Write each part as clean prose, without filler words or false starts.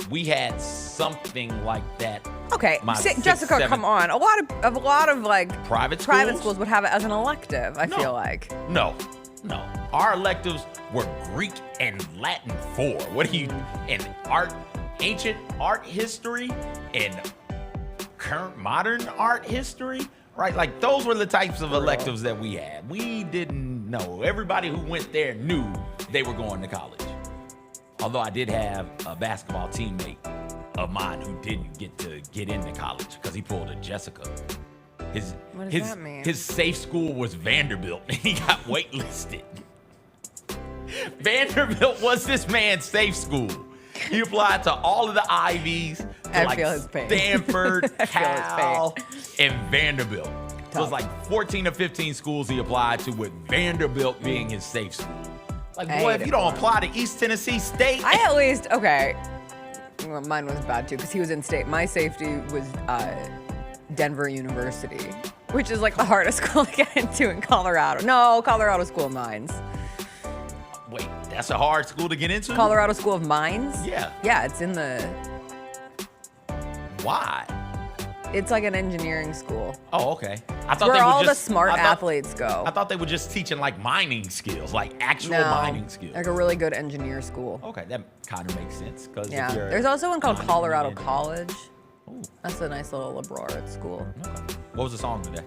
we had something like that. Okay, Jessica, come on. A lot of like private schools would have it as an elective. I feel like. No. Our electives were Greek and Latin 4. What do you and ancient art history and current modern art history? Right, like those were the types of electives that we had. We didn't know. Everybody who went there knew they were going to college. Although I did have a basketball teammate of mine who didn't get into college because he pulled a Jessica. What does that mean? His safe school was Vanderbilt, and he got waitlisted. Vanderbilt was this man's safe school. He applied to all of the Ivies, to feel his pain. Stanford, Cal, and Vanderbilt. So it was like 14 or 15 schools he applied to, with Vanderbilt being his safe school. Like, boy, if you don't apply to East Tennessee State. Okay. Well, mine was bad too, because he was in state. My safety was Denver University, which is like the hardest school to get into in Colorado. No, Colorado School of Mines. Wait, that's a hard school to get into? Colorado School of Mines? Yeah. Yeah, it's in the... Why? It's like an engineering school. Oh, okay. I thought where all the smart athletes go. I thought they were just teaching like mining skills, like actual mining skills. Like a really good engineer school. Okay, that kind of makes sense. Yeah. There's also one called Colorado College. Ooh. That's a nice little liberal arts school. Okay. What was the song today?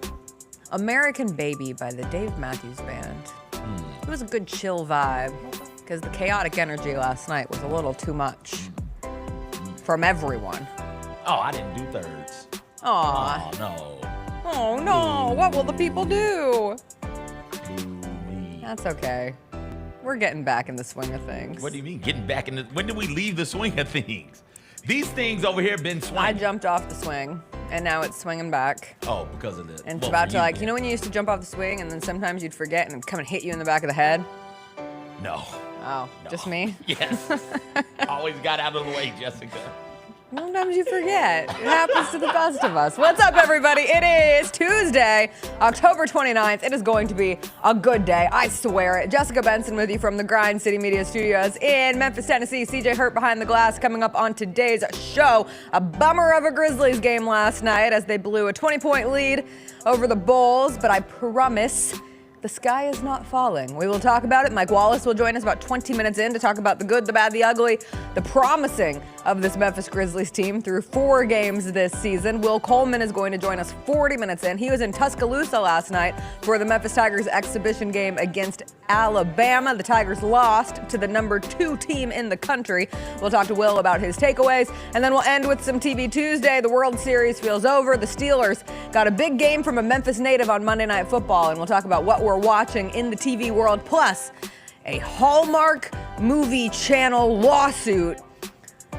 American Baby by the Dave Matthews Band. It was a good chill vibe, because the chaotic energy last night was a little too much from everyone. Oh, I didn't do thirds. Aw. Oh, no. Oh, no. What will the people do? Boo me. That's okay. We're getting back in the swing of things. What do you mean, getting back in the... When did we leave the swing of things? These things over here been swinging. I jumped off the swing, and now it's swinging back. Oh, because of the... And it's about to, like, you know when you used to jump off the swing, and then sometimes you'd forget, and it'd come and hit you in the back of the head? No. Oh, no. Just me? Yes. Always got out of the way, Jessica. Sometimes you forget. It happens to the best of us. What's up, everybody? It is Tuesday, October 29th. It is going to be a good day. I swear it. Jessica Benson with you from the Grind City Media Studios in Memphis, Tennessee. CJ Hurt behind the glass. Coming up on today's show, a bummer of a Grizzlies game last night as they blew a 20-point lead over the Bulls, but I promise the sky is not falling. We will talk about it. Mike Wallace will join us about 20 minutes in to talk about the good, the bad, the ugly, the promising of this Memphis Grizzlies team through 4 games this season. Will Coleman is going to join us 40 minutes in. He was in Tuscaloosa last night for the Memphis Tigers exhibition game against Alabama. The Tigers lost to the number 2 team in the country. We'll talk to Will about his takeaways, and then we'll end with some TV Tuesday. The World Series feels over. The Steelers got a big game from a Memphis native on Monday Night Football, and we'll talk about what we're watching in the TV world, plus a Hallmark movie channel lawsuit.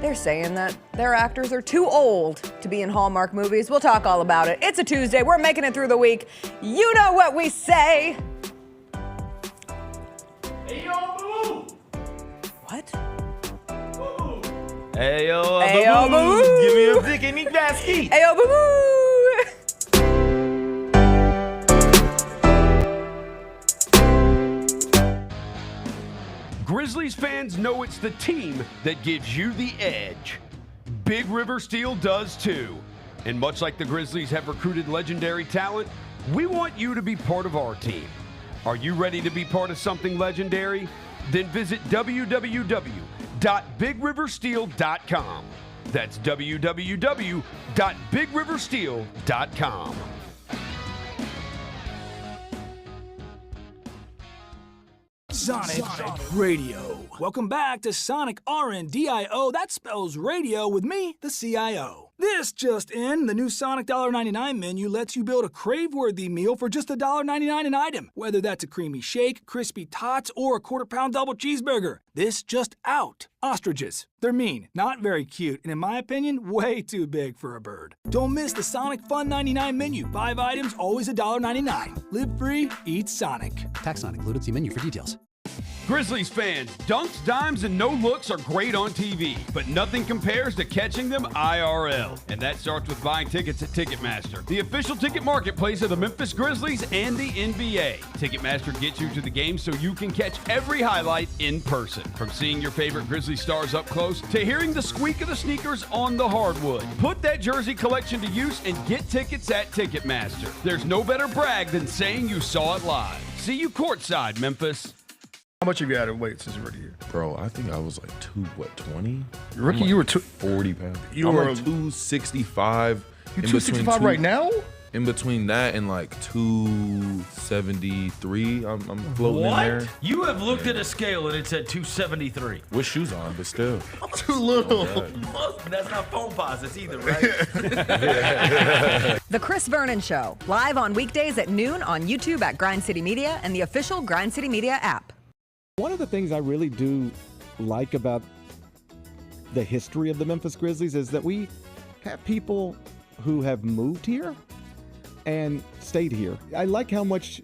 They're saying that their actors are too old to be in Hallmark movies. We'll talk all about it. It's a Tuesday. We're making it through the week. You know what we say. Hey, yo, boo! What? Boo! Hey, yo, hey, yo, boo! Give me a dick and eat basket. Hey, yo, boo! Grizzlies fans know it's the team that gives you the edge. Big River Steel does too. And much like the Grizzlies have recruited legendary talent, we want you to be part of our team. Are you ready to be part of something legendary? Then visit www.bigriversteel.com. That's www.bigriversteel.com. Sonic Radio. Welcome back to Sonic RNDIO. That spells radio with me, the CIO. This just in, the new Sonic $1.99 menu lets you build a crave-worthy meal for just $1.99 an item. Whether that's a creamy shake, crispy tots, or a quarter-pound double cheeseburger. This just out. Ostriches. They're mean, not very cute, and in my opinion, way too big for a bird. Don't miss the Sonic Fun 99 menu. 5 items, always $1.99. Live free, eat Sonic. Tax not included. See menu for details. Grizzlies fans, dunks, dimes, and no-looks are great on TV, but nothing compares to catching them IRL. And that starts with buying tickets at Ticketmaster, the official ticket marketplace of the Memphis Grizzlies and the NBA. Ticketmaster gets you to the game so you can catch every highlight in person. From seeing your favorite Grizzly stars up close to hearing the squeak of the sneakers on the hardwood. Put that jersey collection to use and get tickets at Ticketmaster. There's no better brag than saying you saw it live. See you courtside, Memphis. How much have you added weight since you were here? Bro, I think I was like 20? Ricky, like you were 40 pounds. You I'm were like 265. You 265 right now? In between that and like 273, I'm floating in there. You have looked at a scale and it said 273. With shoes on, but still. Too little. That's not phone posits either, right? The Chris Vernon Show, live on weekdays at noon on YouTube at Grind City Media and the official Grind City Media app. One of the things I really do like about the history of the Memphis Grizzlies is that we have people who have moved here and stayed here. I like how much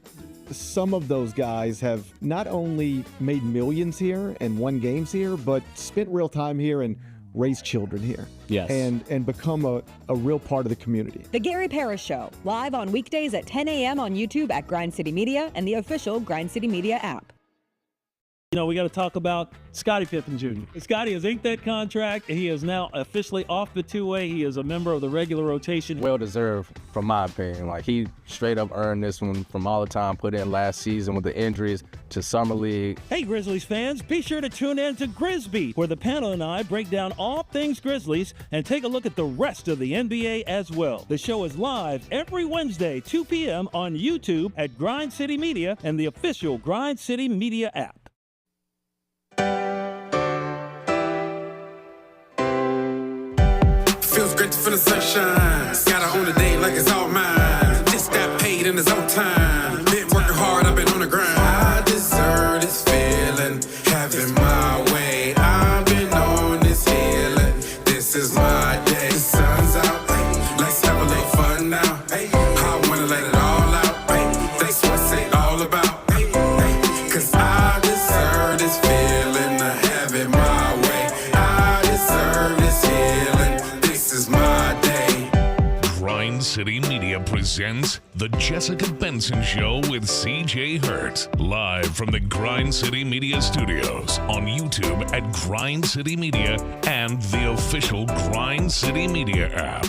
some of those guys have not only made millions here and won games here, but spent real time here and raised children here. Yes. And become a real part of the community. The Gary Parrish Show, live on weekdays at 10 a.m. on YouTube at Grind City Media and the official Grind City Media app. You know, we got to talk about Scottie Pippen Jr. Scottie has inked that contract. He is now officially off the two-way. He is a member of the regular rotation. Well deserved, from my opinion. Like, he straight up earned this one from all the time put in last season with the injuries to Summer League. Hey, Grizzlies fans, be sure to tune in to Grizz-Beat, where the panel and I break down all things Grizzlies and take a look at the rest of the NBA as well. The show is live every Wednesday, 2 p.m. on YouTube at Grind City Media and the official Grind City Media app. Feels great to feel the sunshine. Gotta own the day like it's all mine. Just got paid in his own time. Been working hard, I've been on the grind. I deserve this feeling, having my way. I've been on this healing. This is my day. The sun's out, let's have a little fun now. I wanna let it all out. That's what it's all about. Cause I deserve this feeling, to have it my way. I deserve this healing. This is my day. Grind City Media presents The Jessica Benson Show with CJ Hurt. Live from the Grind City Media studios on YouTube at Grind City Media and the official Grind City Media app.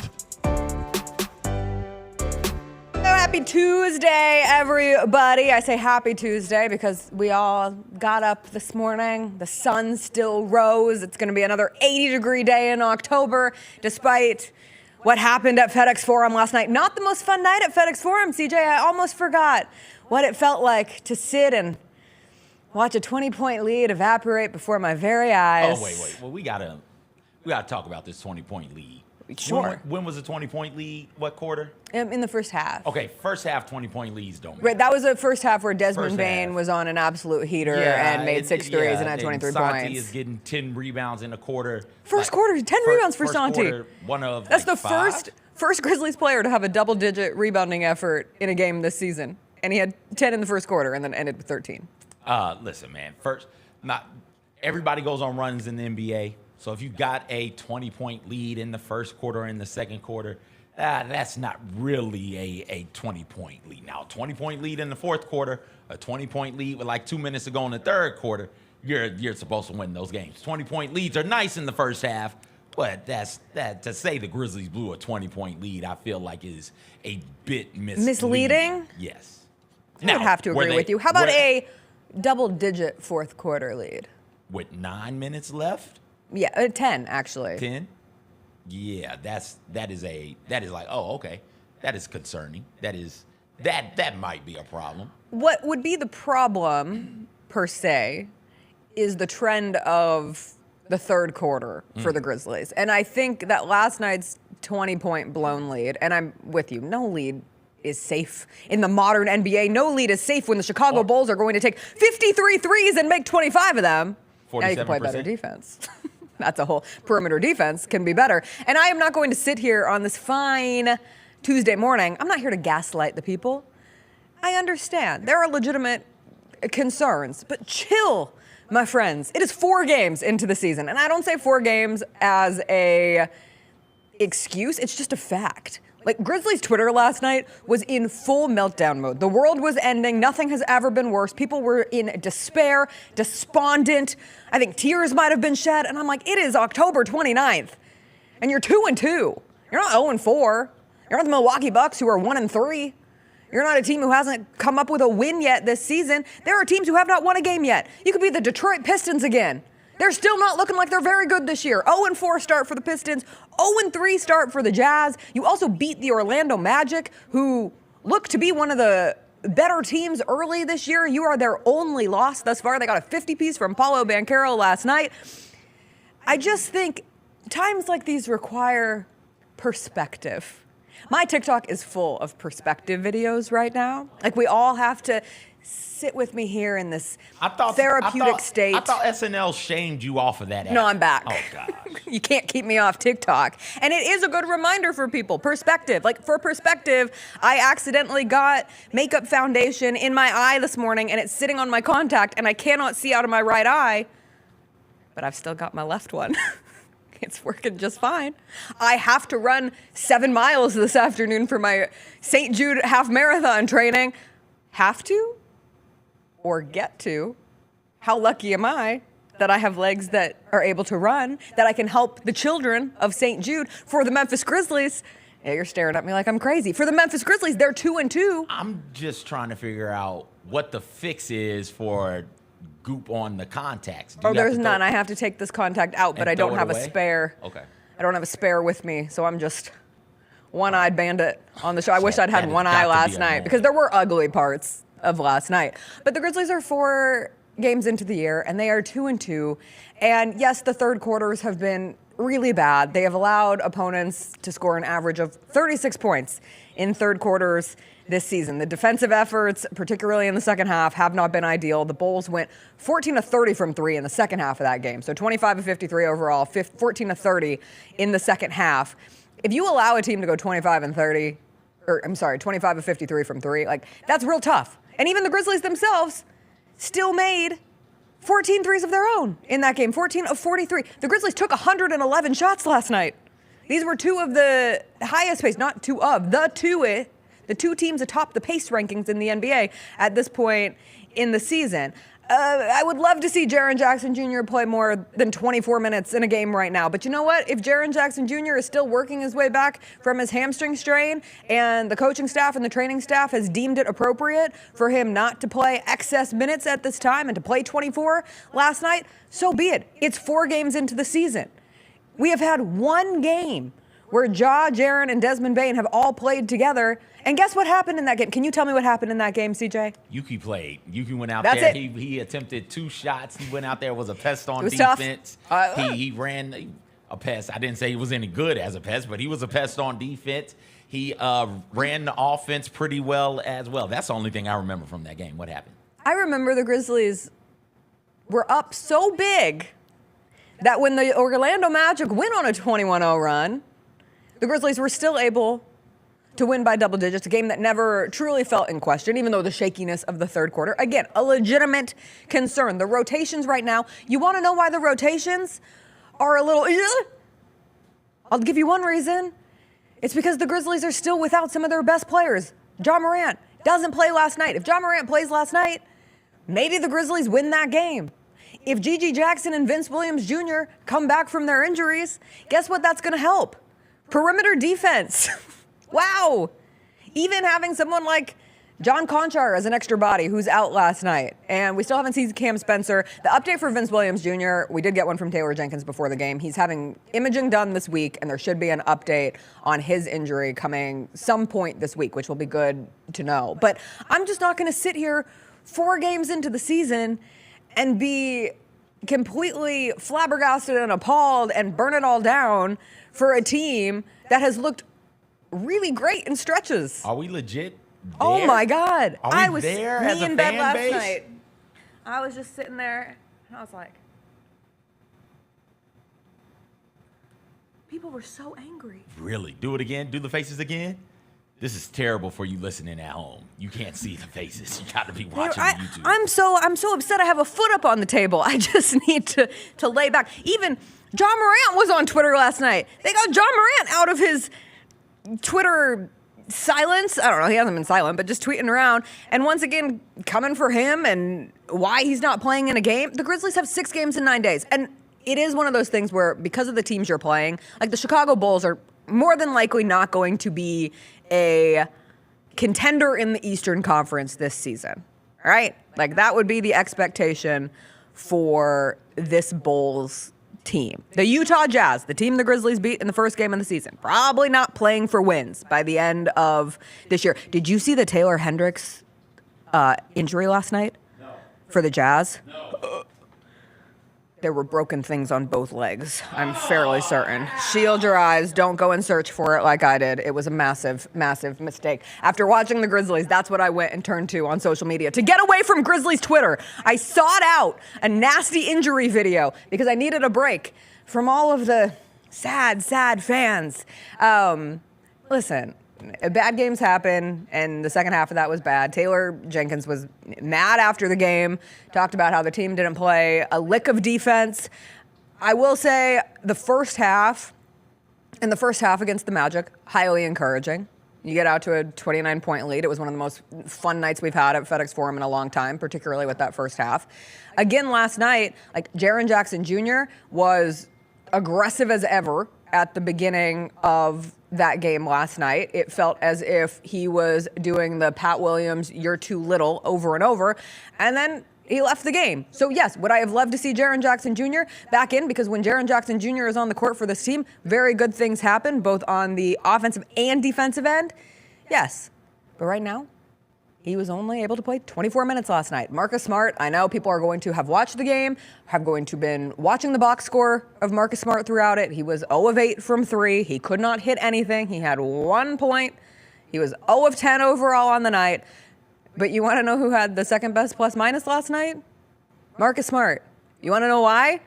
Happy Tuesday, everybody. I say happy Tuesday because we all got up this morning. The sun still rose. It's going to be another 80-degree day in October, despite what happened at FedEx Forum last night. Not the most fun night at FedEx Forum, CJ. I almost forgot what it felt like to sit and watch a 20-point lead evaporate before my very eyes. Oh, wait. Well, we gotta talk about this 20-point lead. Sure. When was the 20-point lead? What quarter? In the first half. Okay, first half 20-point leads don't matter. Right, that was the first half where Desmond First Bain half. was on an absolute heater and made 6 threes and had 23 Santi points. is getting 10 rebounds in a quarter. First quarter, 10 rebounds for first Santi. Quarter, one of That's like the five? first Grizzlies player to have a double-digit rebounding effort in a game this season. And he had 10 in the first quarter and then ended with 13. Listen, man. Not everybody goes on runs in the NBA. So if you got a 20-point lead in the first quarter or in the second quarter, that's not really a 20-point lead. Now, a 20-point lead in the fourth quarter, a 20-point lead with like 2 minutes to go in the third quarter, you're supposed to win those games. 20-point leads are nice in the first half, but that to say the Grizzlies blew a 20-point lead, I feel like is a bit Misleading? Yes. I would have to agree with you. How about a double-digit fourth quarter lead? With 9 minutes left? Yeah, 10 actually. 10? Yeah, that is like, oh, okay. That is concerning. That might be a problem. What would be the problem, per se, is the trend of the third quarter for the Grizzlies. And I think that last night's 20-point blown lead, and I'm with you, no lead is safe in the modern NBA. No lead is safe when the Chicago Bulls are going to take 53 threes and make 25 of them. 47%. Now you can play better defense. That's a whole perimeter defense can be better. And I am not going to sit here on this fine Tuesday morning. I'm not here to gaslight the people. I understand. There are legitimate concerns, but chill. My friends, it is 4 games into the season. And I don't say 4 games as a excuse. It's just a fact. Like, Grizzlies Twitter last night was in full meltdown mode. The world was ending. Nothing has ever been worse. People were in despair, despondent. I think tears might have been shed. And I'm like, it is October 29th. And you're 2-2. You're not 0-4. You're not the Milwaukee Bucks, who are 1-3. You're not a team who hasn't come up with a win yet this season. There are teams who have not won a game yet. You could be the Detroit Pistons again. They're still not looking like they're very good this year. 0-4 start for the Pistons, 0-3 start for the Jazz. You also beat the Orlando Magic, who look to be one of the better teams early this year. You are their only loss thus far. They got a 50-piece from Paolo Banchero last night. I just think times like these require perspective. My TikTok is full of perspective videos right now. Like, we all have to sit with me here in this therapeutic state. I thought SNL shamed you off of that app. No, I'm back. Oh, gosh. You can't keep me off TikTok. And it is a good reminder for people. Perspective. Like, for perspective, I accidentally got makeup foundation in my eye this morning, and it's sitting on my contact, and I cannot see out of my right eye. But I've still got my left one. It's working just fine. I have to run 7 miles this afternoon for my St. Jude half marathon training. Have to? Or get to? How lucky am I that I have legs that are able to run, that I can help the children of St. Jude for the Memphis Grizzlies? Yeah, you're staring at me like I'm crazy. For the Memphis Grizzlies, they're 2-2. I'm just trying to figure out what the fix is for goop on the contacts. There's none. I have to take this contact out, but I don't have a spare. Okay. I don't have a spare with me, so I'm just one-eyed bandit on the show. I wish I'd had one eye last night because there were ugly parts of last night. But the Grizzlies are 4 games into the year, and they are 2-2. And yes, the third quarters have been really bad. They have allowed opponents to score an average of 36 points in third quarters this season. The defensive efforts, particularly in the second half, have not been ideal. The Bulls went 14-30 from 3 in the second half of that game. So 25-53 overall, 14-30 in the second half. If you allow a team to go 25-53 from 3, like, that's real tough. And even the Grizzlies themselves still made 14 threes of their own in that game, 14 of 43. The Grizzlies took 111 shots last night. These were 2 of the highest pace, not 2 of, the 2 teams atop the pace rankings in the NBA at this point in the season. I would love to see Jaren Jackson Jr. play more than 24 minutes in a game right now. But you know what? If Jaren Jackson Jr. is still working his way back from his hamstring strain and the coaching staff and the training staff has deemed it appropriate for him not to play excess minutes at this time and to play 24 last night, so be it. It's 4 games into the season. We have had 1 game where Ja, Jaren, and Desmond Bane have all played together. And guess what happened in that game? Can you tell me what happened in that game, CJ? Yuki played. Yuki went out That's there. it. He attempted 2 shots. He went out there, was a pest on It was defense. tough. He ran a pest. I didn't say he was any good as a pest, but he was a pest on defense. He ran the offense pretty well as well. That's the only thing I remember from that game. What happened? I remember the Grizzlies were up so big that when the Orlando Magic went on a 21-0 run, the Grizzlies were still able to win by double digits, a game that never truly felt in question, even though the shakiness of the third quarter. Again, a legitimate concern. The rotations right now, you want to know why the rotations are a little... I'll give you one reason. It's because the Grizzlies are still without some of their best players. Ja Morant doesn't play last night. If Ja Morant plays last night, maybe the Grizzlies win that game. If Gigi Jackson and Vince Williams Jr. come back from their injuries, guess what that's going to help? Perimeter defense. Wow. Even having someone like John Conchar as an extra body who's out last night. And we still haven't seen Cam Spencer. The update for Vince Williams Jr., we did get one from Taylor Jenkins before the game. He's having imaging done this week, and there should be an update on his injury coming some point this week, which will be good to know. But I'm just not going to sit here 4 games into the season and be completely flabbergasted and appalled and burn it all down for a team that has looked really great in stretches. Are we legit there? Oh my God. Are we I was there as a in bed fan last base? night. I was just sitting there and I was like, people were so angry. Really? Do it again? Do the faces again? This is terrible for you listening at home. You can't see the faces. You got to be watching on YouTube. I'm so upset. I have a foot up on the table. I just need to lay back. Even John Morant was on Twitter last night. They got John Morant out of his Twitter silence. I don't know. He hasn't been silent, but just tweeting around. And once again, coming for him and why he's not playing in a game. The Grizzlies have 6 games in 9 days. And it is one of those things where because of the teams you're playing, like the Chicago Bulls are more than likely not going to be a contender in the Eastern Conference this season, right? Like that would be the expectation for this Bulls team. The Utah Jazz, the team the Grizzlies beat in the first game of the season, probably not playing for wins by the end of this year. Did you see the Taylor Hendricks injury last night? No. For the Jazz? No. There were broken things on both legs, I'm fairly certain. Shield your eyes. Don't go and search for it like I did. It was a massive, massive mistake. After watching the Grizzlies, that's what I went and turned to on social media. To get away from Grizzlies Twitter, I sought out a nasty injury video because I needed a break from all of the sad, sad fans. Listen. Bad games happen, and the second half of that was bad. Taylor Jenkins was mad after the game, talked about how the team didn't play a lick of defense. I will say the first half against the Magic, highly encouraging. You get out to a 29-point lead. It was one of the most fun nights we've had at FedEx Forum in a long time, particularly with that first half. Again, last night, like Jaren Jackson Jr. was aggressive as ever at the beginning of that game last night. It felt as if he was doing the Pat Williams, you're too little over and over. And then he left the game. So yes, would I have loved to see Jaren Jackson Jr. back in? Because when Jaren Jackson Jr. is on the court for this team, very good things happen, both on the offensive and defensive end. Yes. But right now, he was only able to play 24 minutes last night. Marcus Smart, I know people are going to have watched the game, have going to been watching the box score of Marcus Smart throughout it. He was 0 of 8 from 3. He could not hit anything. He had 1 point. He was 0 of 10 overall on the night. But you want to know who had the second best plus minus last night? Marcus Smart. You want to know why?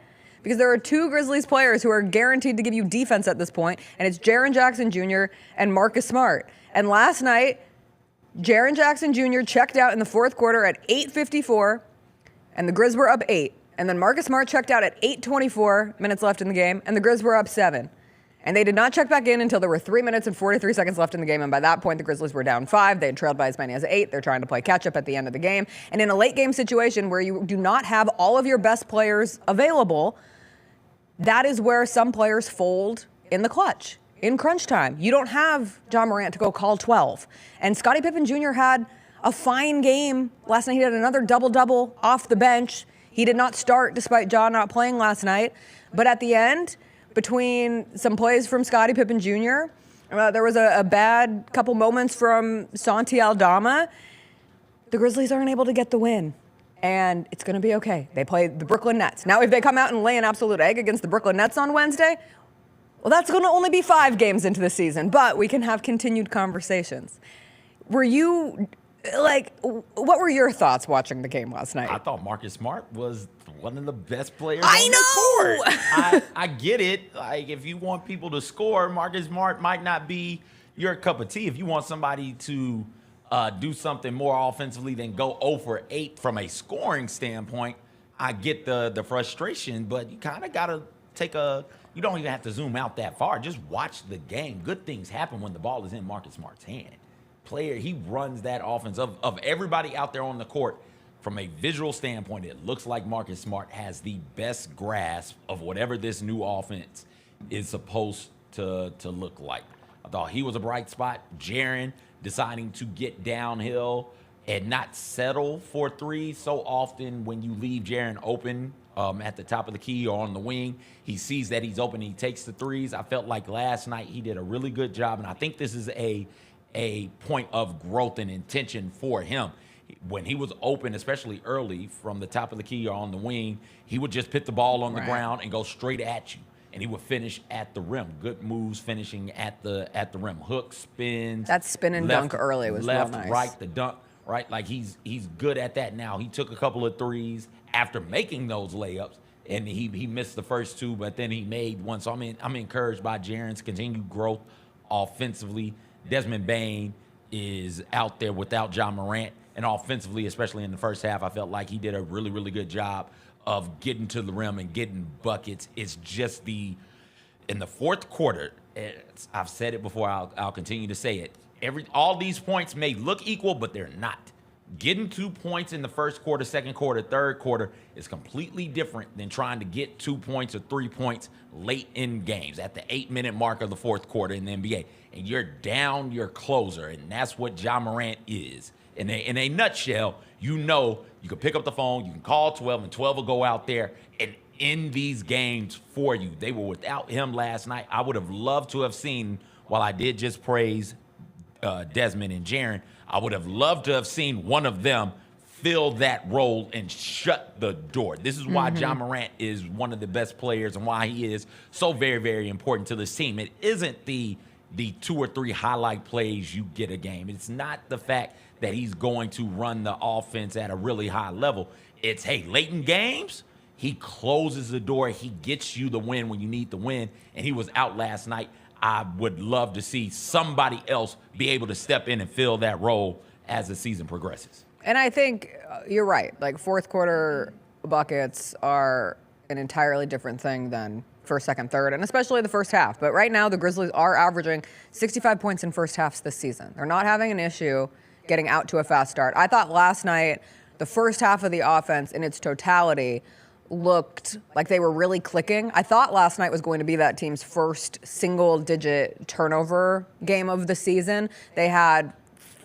Because there are 2 Grizzlies players who are guaranteed to give you defense at this point, and it's Jaren Jackson Jr. and Marcus Smart. And last night, Jaren Jackson Jr. checked out in the fourth quarter at 8:54, and the Grizz were up 8. And then Marcus Smart checked out at 8:24 minutes left in the game, and the Grizz were up 7. And they did not check back in until there were 3 minutes and 43 seconds left in the game. And by that point, the Grizzlies were down 5. They had trailed by as many as 8. They're trying to play catch up at the end of the game. And in a late game situation where you do not have all of your best players available, that is where some players fold in the clutch. In crunch time, you don't have John Morant to go call 12. And Scottie Pippen Jr. had a fine game last night. He had another double-double off the bench. He did not start despite John not playing last night. But at the end, between some plays from Scottie Pippen Jr., there was a bad couple moments from Santi Aldama. The Grizzlies aren't able to get the win. And it's going to be okay. They play the Brooklyn Nets. Now, if they come out and lay an absolute egg against the Brooklyn Nets on Wednesday, well, that's going to only be 5 games into the season, but we can have continued conversations. Were you, what were your thoughts watching the game last night? I thought Marcus Smart was one of the best players I on know! the court. I get it. Like, if you want people to score, Marcus Smart might not be your cup of tea. If you want somebody to do something more offensively than go 0 for 8 from a scoring standpoint, I get the frustration, but you kind of got to you don't even have to zoom out that far. Just watch the game. Good things happen when the ball is in Marcus Smart's hand. He runs that offense. Of everybody out there on the court, from a visual standpoint, it looks like Marcus Smart has the best grasp of whatever this new offense is supposed to look like. I thought he was a bright spot. Jaren deciding to get downhill and not settle for 3 so often. When you leave Jaren open at the top of the key or on the wing, he sees that he's open, he takes the 3s. I felt like last night he did a really good job, and I think this is a point of growth and intention for him. When he was open, especially early from the top of the key or on the wing, he would just put the ball on the ground and go straight at you, and he would finish at the rim. Good moves finishing at the rim. Hook, spins. That spin and dunk early was left, real nice. Right, the dunk. Right, like he's good at that now. He took a couple of 3s after making those layups, and he missed the first 2, but then he made one. So I'm encouraged by Jaren's continued growth offensively. Desmond Bane is out there without Ja Morant. And offensively, especially in the first half, I felt like he did a really, really good job of getting to the rim and getting buckets. It's just in the fourth quarter, I've said it before, I'll continue to say it. All these points may look equal, but they're not. Getting 2 points in the first quarter, second quarter, third quarter is completely different than trying to get 2 points or 3 points late in games at the 8-minute mark of the fourth quarter in the NBA. And you're down your closer, and that's what Ja Morant is. In a nutshell, you can pick up the phone, you can call 12, and 12 will go out there and end these games for you. They were without him last night. I would have loved to have seen, while I did just praise Desmond and Jaren, I would have loved to have seen one of them fill that role and shut the door. This is why Ja Morant is one of the best players and why he is so very, very important to this team. It isn't the 2 or 3 highlight plays you get a game. It's not the fact that he's going to run the offense at a really high level. It's, hey, late in games, he closes the door. He gets you the win when you need the win, and he was out last night. I would love to see somebody else be able to step in and fill that role as the season progresses. And I think you're right. Like, fourth quarter buckets are an entirely different thing than first, second, third, and especially the first half. But right now, the Grizzlies are averaging 65 points in first halves this season. They're not having an issue getting out to a fast start. I thought last night, the first half of the offense in its totality looked like they were really clicking. I thought last night was going to be that team's first single-digit turnover game of the season. They had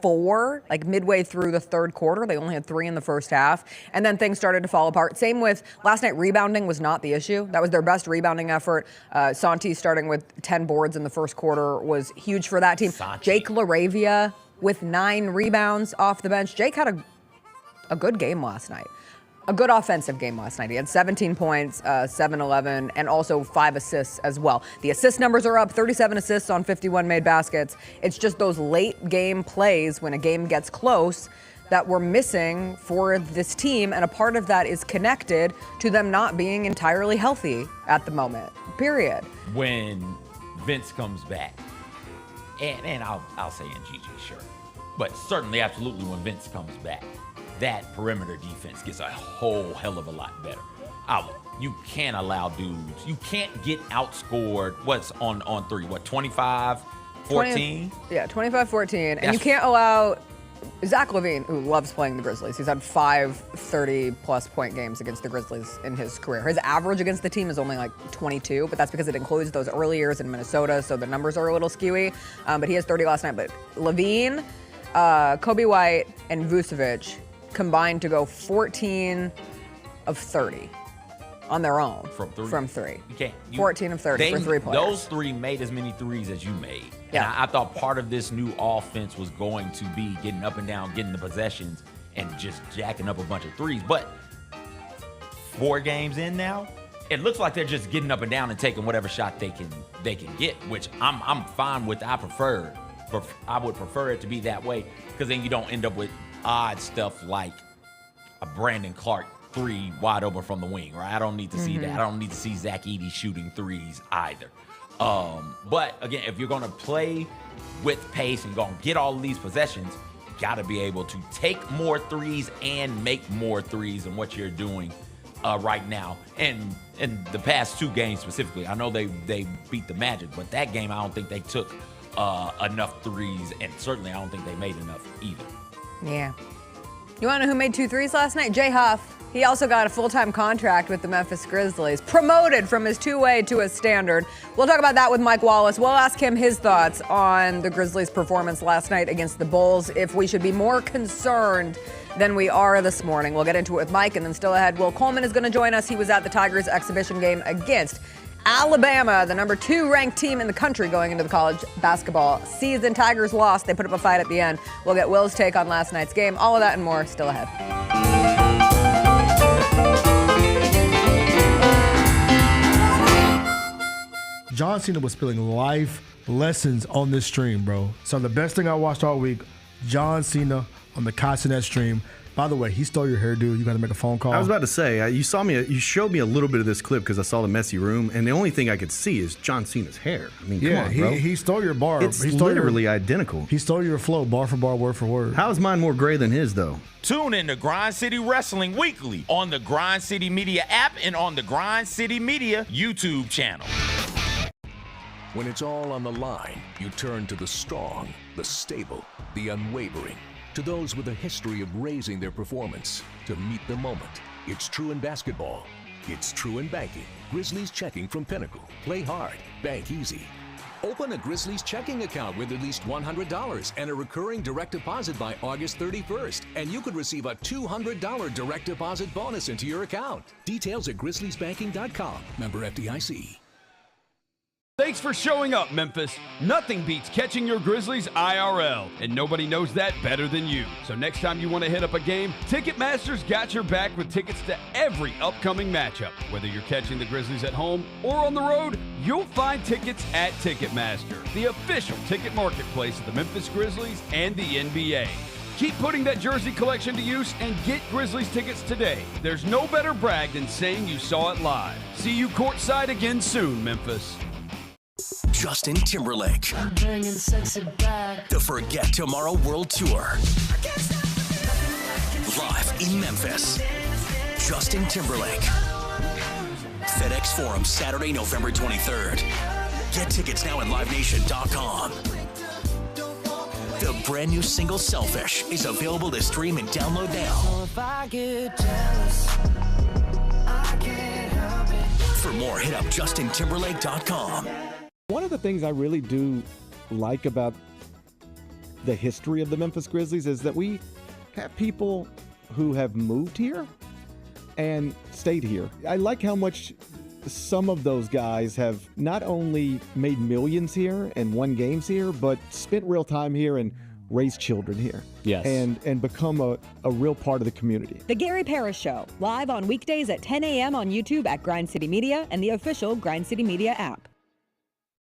4, like midway through the third quarter. They only had 3 in the first half. And then things started to fall apart. Same with last night, rebounding was not the issue. That was their best rebounding effort. Santi starting with 10 boards in the first quarter was huge for that team. Jake LaRavia with 9 rebounds off the bench. Jake had a good game last night. A good offensive game last night. He had 17 points, 7-11, and also 5 assists as well. The assist numbers are up, 37 assists on 51 made baskets. It's just those late game plays when a game gets close that we're missing for this team, and a part of that is connected to them not being entirely healthy at the moment, period. When Vince comes back, and I'll say NGG, sure, but certainly, absolutely, when Vince comes back, that perimeter defense gets a whole hell of a lot better. You can't allow dudes. You can't get outscored. What's on 3? What, 25-14? Yeah, 25-14. And you can't allow Zach LaVine, who loves playing the Grizzlies. He's had 5 30-plus point games against the Grizzlies in his career. His average against the team is only like 22, but that's because it includes those early years in Minnesota, so the numbers are a little skewy. But he has 30 last night. But LaVine, Kobe White, and Vucevic combined to go 14 of 30 on their own from three. You can't. 14 of 30 for 3 players. Those 3 made as many threes as you made. Yeah. And I thought part of this new offense was going to be getting up and down, getting the possessions, and just jacking up a bunch of threes. But 4 games in now, it looks like they're just getting up and down and taking whatever shot they can get, which I'm fine with. I would prefer it to be that way, because then you don't end up with odd stuff like a Brandon Clark 3 wide open from the wing, right? I don't need to see that. I don't need to see Zach Edey shooting threes either. But again, if you're going to play with pace and going to get all of these possessions, you got to be able to take more threes and make more threes than what you're doing right now. And in the past 2 games specifically, I know they beat the Magic, but that game I don't think they took enough threes, and certainly I don't think they made enough either. Yeah. You want to know who made 2 threes last night? Jay Huff. He also got a full-time contract with the Memphis Grizzlies, promoted from his 2-way to a standard. We'll talk about that with Mike Wallace. We'll ask him his thoughts on the Grizzlies' performance last night against the Bulls, if we should be more concerned than we are this morning. We'll get into it with Mike, and then still ahead, Will Coleman is going to join us. He was at the Tigers exhibition game against Alabama, the number 2 ranked team in the country going into the college basketball season. Tigers lost. They put up a fight at the end. We'll get Will's take on last night's game. All of that and more still ahead. John Cena was spilling life lessons on this stream, bro. So the best thing I watched all week, John Cena on the Cassinet stream. By the way, he stole your hairdo. You got to make a phone call. I was about to say, you showed me a little bit of this clip because I saw the messy room, and the only thing I could see is John Cena's hair. I mean, come on, bro. He stole your bar. It's he stole literally identical. He stole your flow, bar for bar, word for word. How is mine more gray than his, though? Tune in to Grind City Wrestling weekly on the Grind City Media app and on the Grind City Media YouTube channel. When it's all on the line, you turn to the strong, the stable, the unwavering. To those with a history of raising their performance, to meet the moment. It's true in basketball. It's true in banking. Grizzlies checking from Pinnacle. Play hard. Bank easy. Open a Grizzlies checking account with at least $100 and a recurring direct deposit by August 31st. And you could receive a $200 direct deposit bonus into your account. Details at grizzliesbanking.com. Member FDIC. Thanks for showing up, Memphis. Nothing beats catching your Grizzlies IRL, and nobody knows that better than you. So next time you want to hit up a game, Ticketmaster's got your back with tickets to every upcoming matchup. Whether you're catching the Grizzlies at home or on the road, you'll find tickets at Ticketmaster, the official ticket marketplace of the Memphis Grizzlies and the NBA. Keep putting that jersey collection to use and get Grizzlies tickets today. There's no better brag than saying you saw it live. See you courtside again soon, Memphis. Justin Timberlake. I'm bringing sexy back. The Forget Tomorrow World Tour. Live in Memphis. Justin Timberlake. FedEx Forum, Saturday, November 23rd. Get tickets now at livenation.com. The brand new single Selfish is available to stream and download now. For more, hit up justintimberlake.com. One of the things I really do like about the history of the Memphis Grizzlies is that we have people who have moved here and stayed here. I like how much some of those guys have not only made millions here and won games here, but spent real time here and raised children here. Yes. And become a real part of the community. The Gary Parrish Show, live on weekdays at 10 a.m. on YouTube at Grind City Media and the official Grind City Media app.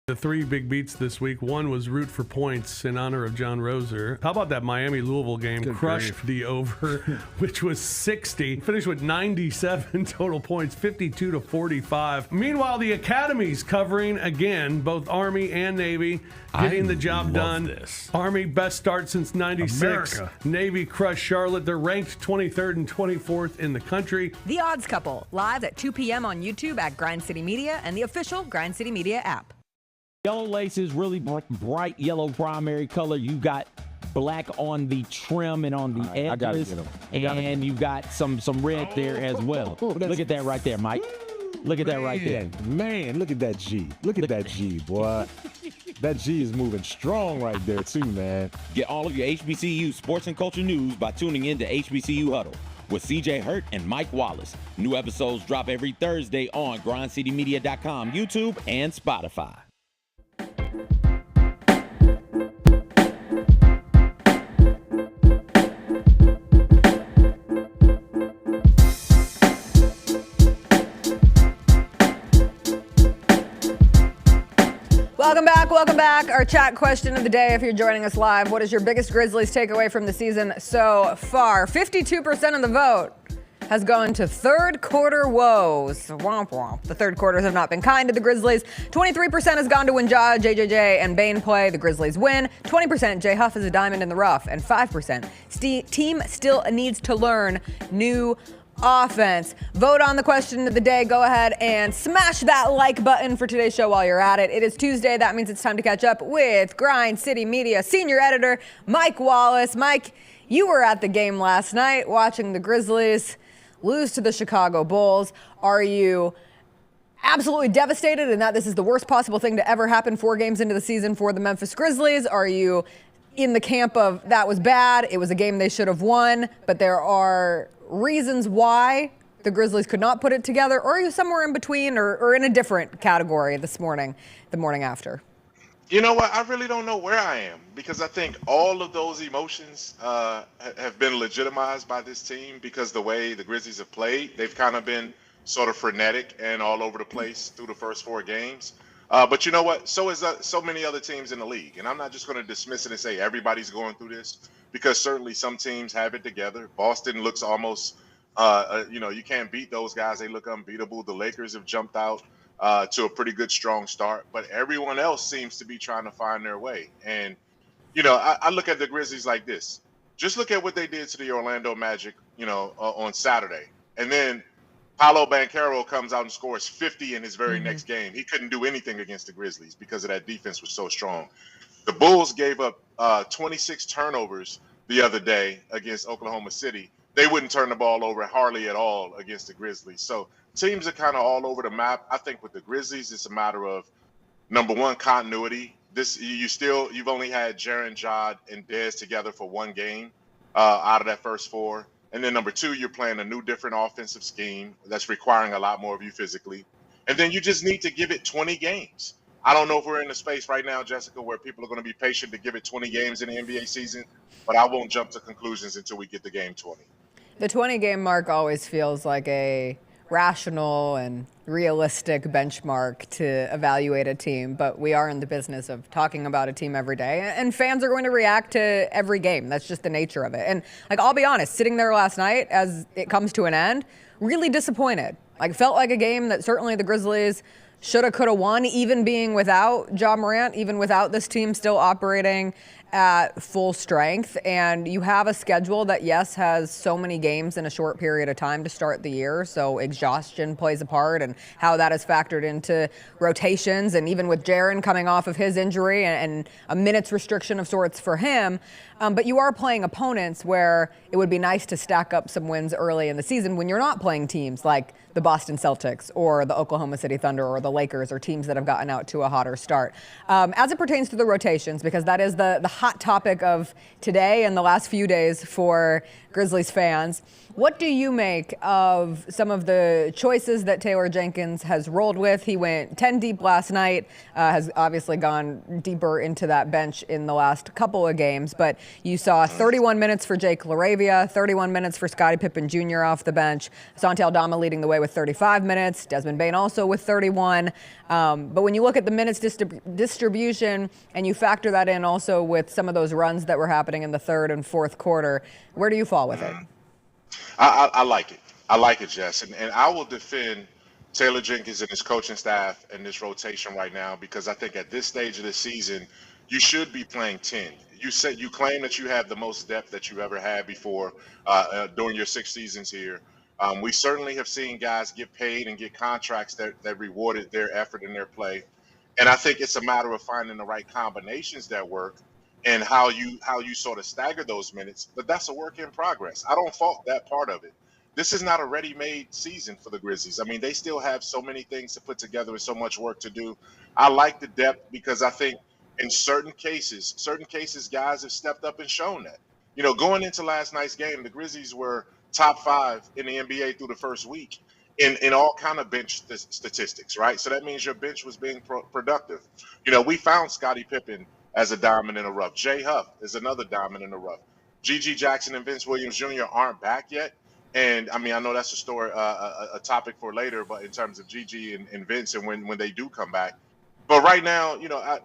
The three big beats this week. One was root for points in honor of John Roser. How about that Miami-Louisville game? Good Crushed grief. the over, which was 60. Finished with 97 total points, 52-45. Meanwhile, the Academy's covering again, both Army and Navy, getting the job done. This. Army, best start since 96. America. Navy crushed Charlotte. They're ranked 23rd and 24th in the country. The Odds Couple, live at 2 p.m. on YouTube at Grind City Media and the official Grind City Media app. Yellow laces, really bright yellow primary color. You got black on the trim and on the edges. I gotta get 'em. And you got some red there as well. Look at that right there, Mike. Look at that right there. Man, look at that G. Look at that G, boy. That G is moving strong right there, too, man. Get all of your HBCU sports and culture news by tuning in to HBCU Huddle with CJ Hurt and Mike Wallace. New episodes drop every Thursday on grindcitymedia.com, YouTube, and Spotify. Welcome back. Our chat question of the day, if you're joining us live, what is your biggest Grizzlies takeaway from the season so far? 52% of the vote has gone to third quarter woes. Womp womp. The third quarters have not been kind to the Grizzlies. 23% has gone to when Ja, JJJ, and Bane play. The Grizzlies win. 20% J Huff is a diamond in the rough. And 5% team still needs to learn new offense. Vote on the question of the day. Go ahead and smash that like button for today's show while you're at it. It is Tuesday. That means it's time to catch up with Grind City Media senior editor Mike Wallace. Mike, you were at the game last night watching the Grizzlies lose to the Chicago Bulls. Are you absolutely devastated in that this is the worst possible thing to ever happen 4 games into the season for the Memphis Grizzlies? Are you in the camp of that was bad, it was a game they should have won, but there are reasons why the Grizzlies could not put it together? Or are you somewhere in between or in a different category this morning, the morning after? You know what? I really don't know where I am because I think all of those emotions have been legitimized by this team because the way the Grizzlies have played, they've kind of been sort of frenetic and all over the place through the first 4 games. But you know what? So is so many other teams in the league. And I'm not just going to dismiss it and say everybody's going through this because certainly some teams have it together. Boston looks almost, you can't beat those guys. They look unbeatable. The Lakers have jumped out to a pretty good, strong start, but everyone else seems to be trying to find their way. And, I look at the Grizzlies like this. Just look at what they did to the Orlando Magic, on Saturday. And then Paolo Banchero comes out and scores 50 in his very next game. He couldn't do anything against the Grizzlies because of that defense was so strong. The Bulls gave up 26 turnovers the other day against Oklahoma City. They wouldn't turn the ball over hardly at all against the Grizzlies. So teams are kind of all over the map. I think with the Grizzlies, it's a matter of, number one, continuity. You've only had Jaren, Jod, and Dez together for one game out of that first four. And then number two, you're playing a new, different offensive scheme that's requiring a lot more of you physically. And then you just need to give it 20 games. I don't know if we're in a space right now, Jessica, where people are going to be patient to give it 20 games in the NBA season, but I won't jump to conclusions until we get to game 20. The 20-game mark always feels like a rational and realistic benchmark to evaluate a team, but we are in the business of talking about a team every day, and fans are going to react to every game. That's just the nature of it. And I'll be honest, sitting there last night as it comes to an end, really disappointed. Felt like a game that certainly the Grizzlies shoulda, coulda won, even being without Ja Morant, even without this team still operating at full strength. And you have a schedule that, yes, has so many games in a short period of time to start the year. So exhaustion plays a part, and how that is factored into rotations. And even with Jaren coming off of his injury and a minutes restriction of sorts for him. But you are playing opponents where it would be nice to stack up some wins early in the season when you're not playing teams like the Boston Celtics or the Oklahoma City Thunder or the Lakers, or teams that have gotten out to a hotter start. As it pertains to the rotations, because that is the hot topic of today and the last few days for Grizzlies fans, what do you make of some of the choices that Taylor Jenkins has rolled with? He went 10 deep last night, has obviously gone deeper into that bench in the last couple of games, but you saw 31 minutes for Jake LaRavia, 31 minutes for Scottie Pippen Jr. off the bench, Santi Aldama leading the way with 35 minutes, Desmond Bane also with 31. But when you look at the minutes distribution and you factor that in also with some of those runs that were happening in the third and fourth quarter, where do you fall with it? I like it. I like it, Jess. And I will defend Taylor Jenkins and his coaching staff and this rotation right now, because I think at this stage of the season, you should be playing 10. You claim that you have the most depth that you ever had before during your 6 seasons here. We certainly have seen guys get paid and get contracts that rewarded their effort and their play. And I think it's a matter of finding the right combinations that work and how you sort of stagger those minutes. But that's a work in progress. I don't fault that part of it. This is not a ready-made season for the Grizzlies. I mean, they still have so many things to put together and so much work to do. I like the depth because I think in certain cases, guys have stepped up and shown that. Going into last night's game, the Grizzlies were top 5 in the NBA through the first week in all kind of bench statistics, right? So that means your bench was being productive. We found Scottie Pippen as a diamond in the rough. Jay Huff is another diamond in the rough. G.G. Jackson and Vince Williams Jr. aren't back yet. And, I mean, I know that's a story, a topic for later, but in terms of G.G. and Vince and when they do come back. But right now,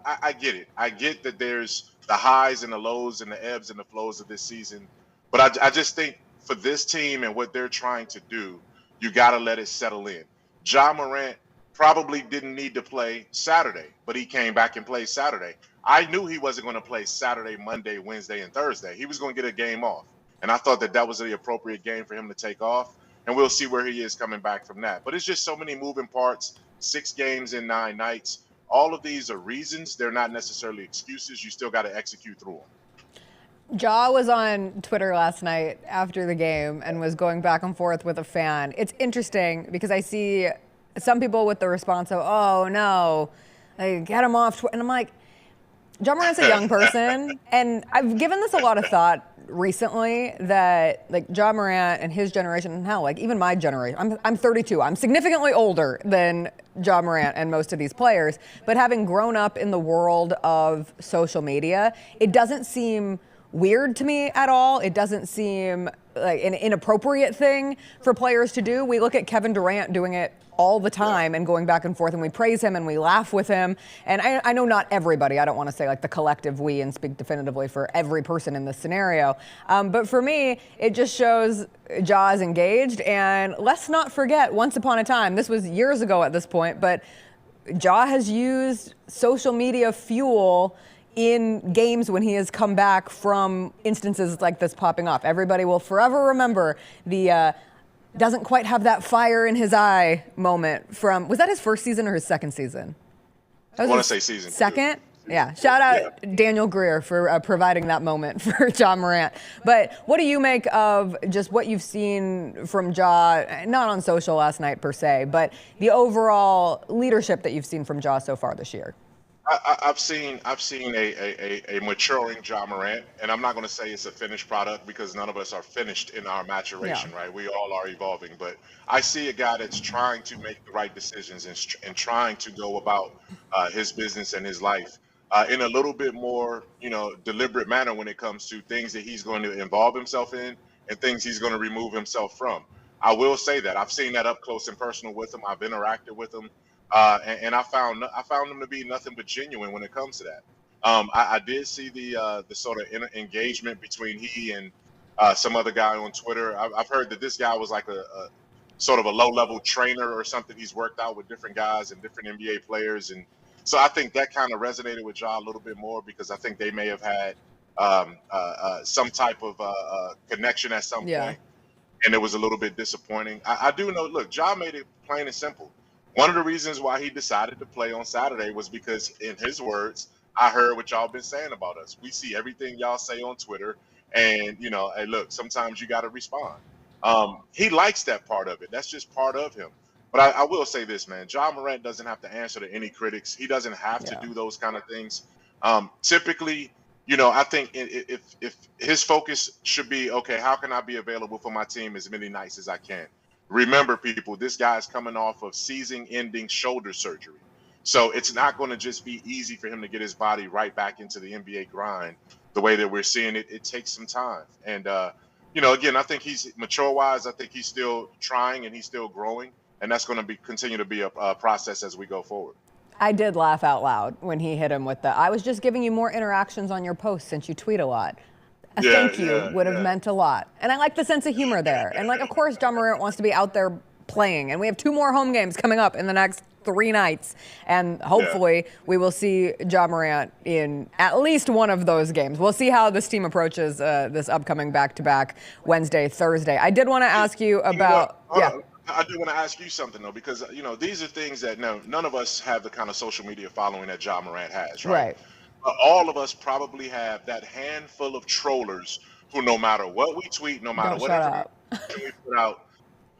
I get it. I get that there's the highs and the lows and the ebbs and the flows of this season. But I just think for this team and what they're trying to do, you got to let it settle in. Ja Morant probably didn't need to play Saturday, but he came back and played Saturday. I knew he wasn't going to play Saturday, Monday, Wednesday, and Thursday. He was going to get a game off. And I thought that was the appropriate game for him to take off. And we'll see where he is coming back from that. But it's just so many moving parts, 6 games in 9 nights. All of these are reasons. They're not necessarily excuses. You still got to execute through them. Ja was on Twitter last night after the game and was going back and forth with a fan. It's interesting because I see some people with the response of, oh, no, get him off. And I'm like, Ja Morant's a young person, and I've given this a lot of thought recently that Ja Morant and his generation, and hell, even my generation, I'm 32. I'm significantly older than Ja Morant and most of these players, but having grown up in the world of social media, it doesn't seem weird to me at all. It doesn't seem like an inappropriate thing for players to do. We look at Kevin Durant doing it all the time and going back and forth, and we praise him and we laugh with him. And I know not everybody, I don't want to say like the collective we and speak definitively for every person in this scenario. But for me, it just shows Ja is engaged. And let's not forget, once upon a time, this was years ago at this point, but Ja has used social media fuel in games when he has come back from instances like this popping off. Everybody will forever remember the doesn't quite have that fire in his eye moment from, was that his first season or his second season? I want to say season. Second? Yeah. Shout out Daniel Greer for providing that moment for Ja Morant. But what do you make of just what you've seen from Ja, not on social last night per se, but the overall leadership that you've seen from Ja so far this year? I've seen a maturing Ja Morant, and I'm not going to say it's a finished product because none of us are finished in our maturation, right? We all are evolving, but I see a guy that's trying to make the right decisions and trying to go about his business and his life in a little bit more, deliberate manner when it comes to things that he's going to involve himself in and things he's going to remove himself from. I will say that I've seen that up close and personal with him. I've interacted with him. And I found them to be nothing but genuine when it comes to that. I did see the sort of engagement between he and some other guy on Twitter. I've heard that this guy was like a sort of a low-level trainer or something. He's worked out with different guys and different NBA players, and so I think that kind of resonated with Ja a little bit more because I think they may have had some type of connection at some point, and it was a little bit disappointing. I do know. Look, Ja made it plain and simple. One of the reasons why he decided to play on Saturday was because, in his words, I heard what y'all been saying about us. We see everything y'all say on Twitter, and, hey, look, sometimes you got to respond. He likes that part of it. That's just part of him. But I will say this, man. Ja Morant doesn't have to answer to any critics. He doesn't have to do those kind of things. Typically, I think if his focus should be, okay, how can I be available for my team as many nights as I can? Remember, people, this guy's coming off of season-ending shoulder surgery. So it's not going to just be easy for him to get his body right back into the NBA grind the way that we're seeing it. It takes some time. And, again, I think he's mature-wise. I think he's still trying and he's still growing. And that's going to continue to be a process as we go forward. I did laugh out loud when he hit him with I was just giving you more interactions on your posts since you tweet a lot. Thank you would have meant a lot. And I like the sense of humor there. And, of course, Ja Morant wants to be out there playing. And we have 2 more home games coming up in the next 3 nights. And hopefully we will see Ja Morant in at least one of those games. We'll see how this team approaches this upcoming back-to-back Wednesday, Thursday. I did want to ask you about I do want to ask you something, though, because, these are things that none of us have the kind of social media following that Ja Morant has, right? All of us probably have that handful of trollers who, no matter what we tweet, no matter what information we put out,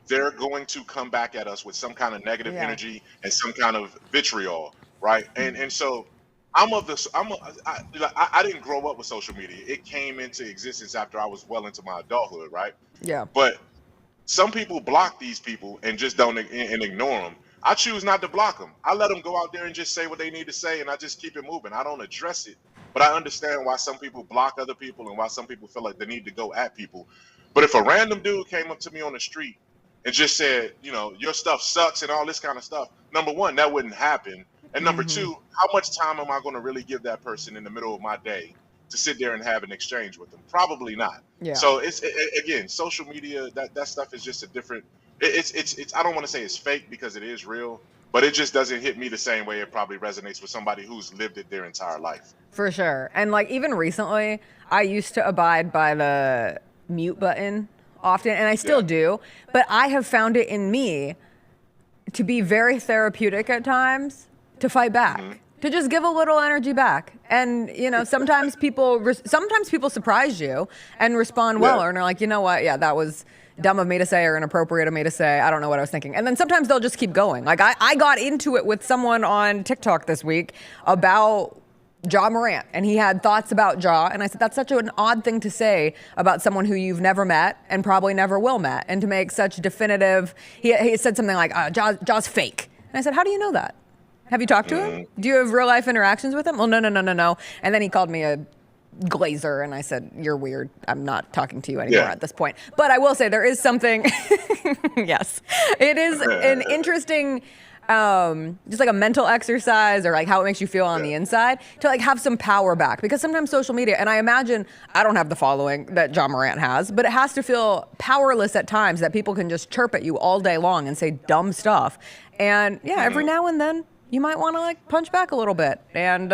they're going to come back at us with some kind of negative energy and some kind of vitriol, right? And so I didn't grow up with social media. It came into existence after I was well into my adulthood, right? Yeah. But some people block these people and just don't and ignore them. I choose not to block them. I let them go out there and just say what they need to say, and I just keep it moving. I don't address it, but I understand why some people block other people and why some people feel like they need to go at people. But if a random dude came up to me on the street and just said, your stuff sucks and all this kind of stuff, number one, that wouldn't happen. And number two, how much time am I going to really give that person in the middle of my day to sit there and have an exchange with them? Probably not. Yeah. So again, social media, that stuff is just a different. It's I don't want to say it's fake because it is real, but it just doesn't hit me the same way it probably resonates with somebody who's lived it their entire life. For sure. And even recently, I used to abide by the mute button often, and I still do, but I have found it in me to be very therapeutic at times to fight back. To just give a little energy back. And, sometimes people surprise you and respond well, and are like, you know what? Yeah, that was dumb of me to say or inappropriate of me to say. I don't know what I was thinking. And then sometimes they'll just keep going. I got into it with someone on TikTok this week about Ja Morant, and he had thoughts about Ja, and I said, that's such an odd thing to say about someone who you've never met and probably never will met, and to make such definitive, he said something like, Ja's fake. And I said, how do you know that? Have you talked to him? Do you have real life interactions with him? Well, no. And then he called me a Glazer, and I said, "You're weird. I'm not talking to you anymore at this point." But I will say there is something. Yes, it is an interesting. Just like a mental exercise or like how it makes you feel on the inside to like have some power back, because sometimes social media, and I imagine I don't have the following that John Morant has, but it has to feel powerless at times that people can just chirp at you all day long and say dumb stuff. And every now and then you might want to like punch back a little bit. And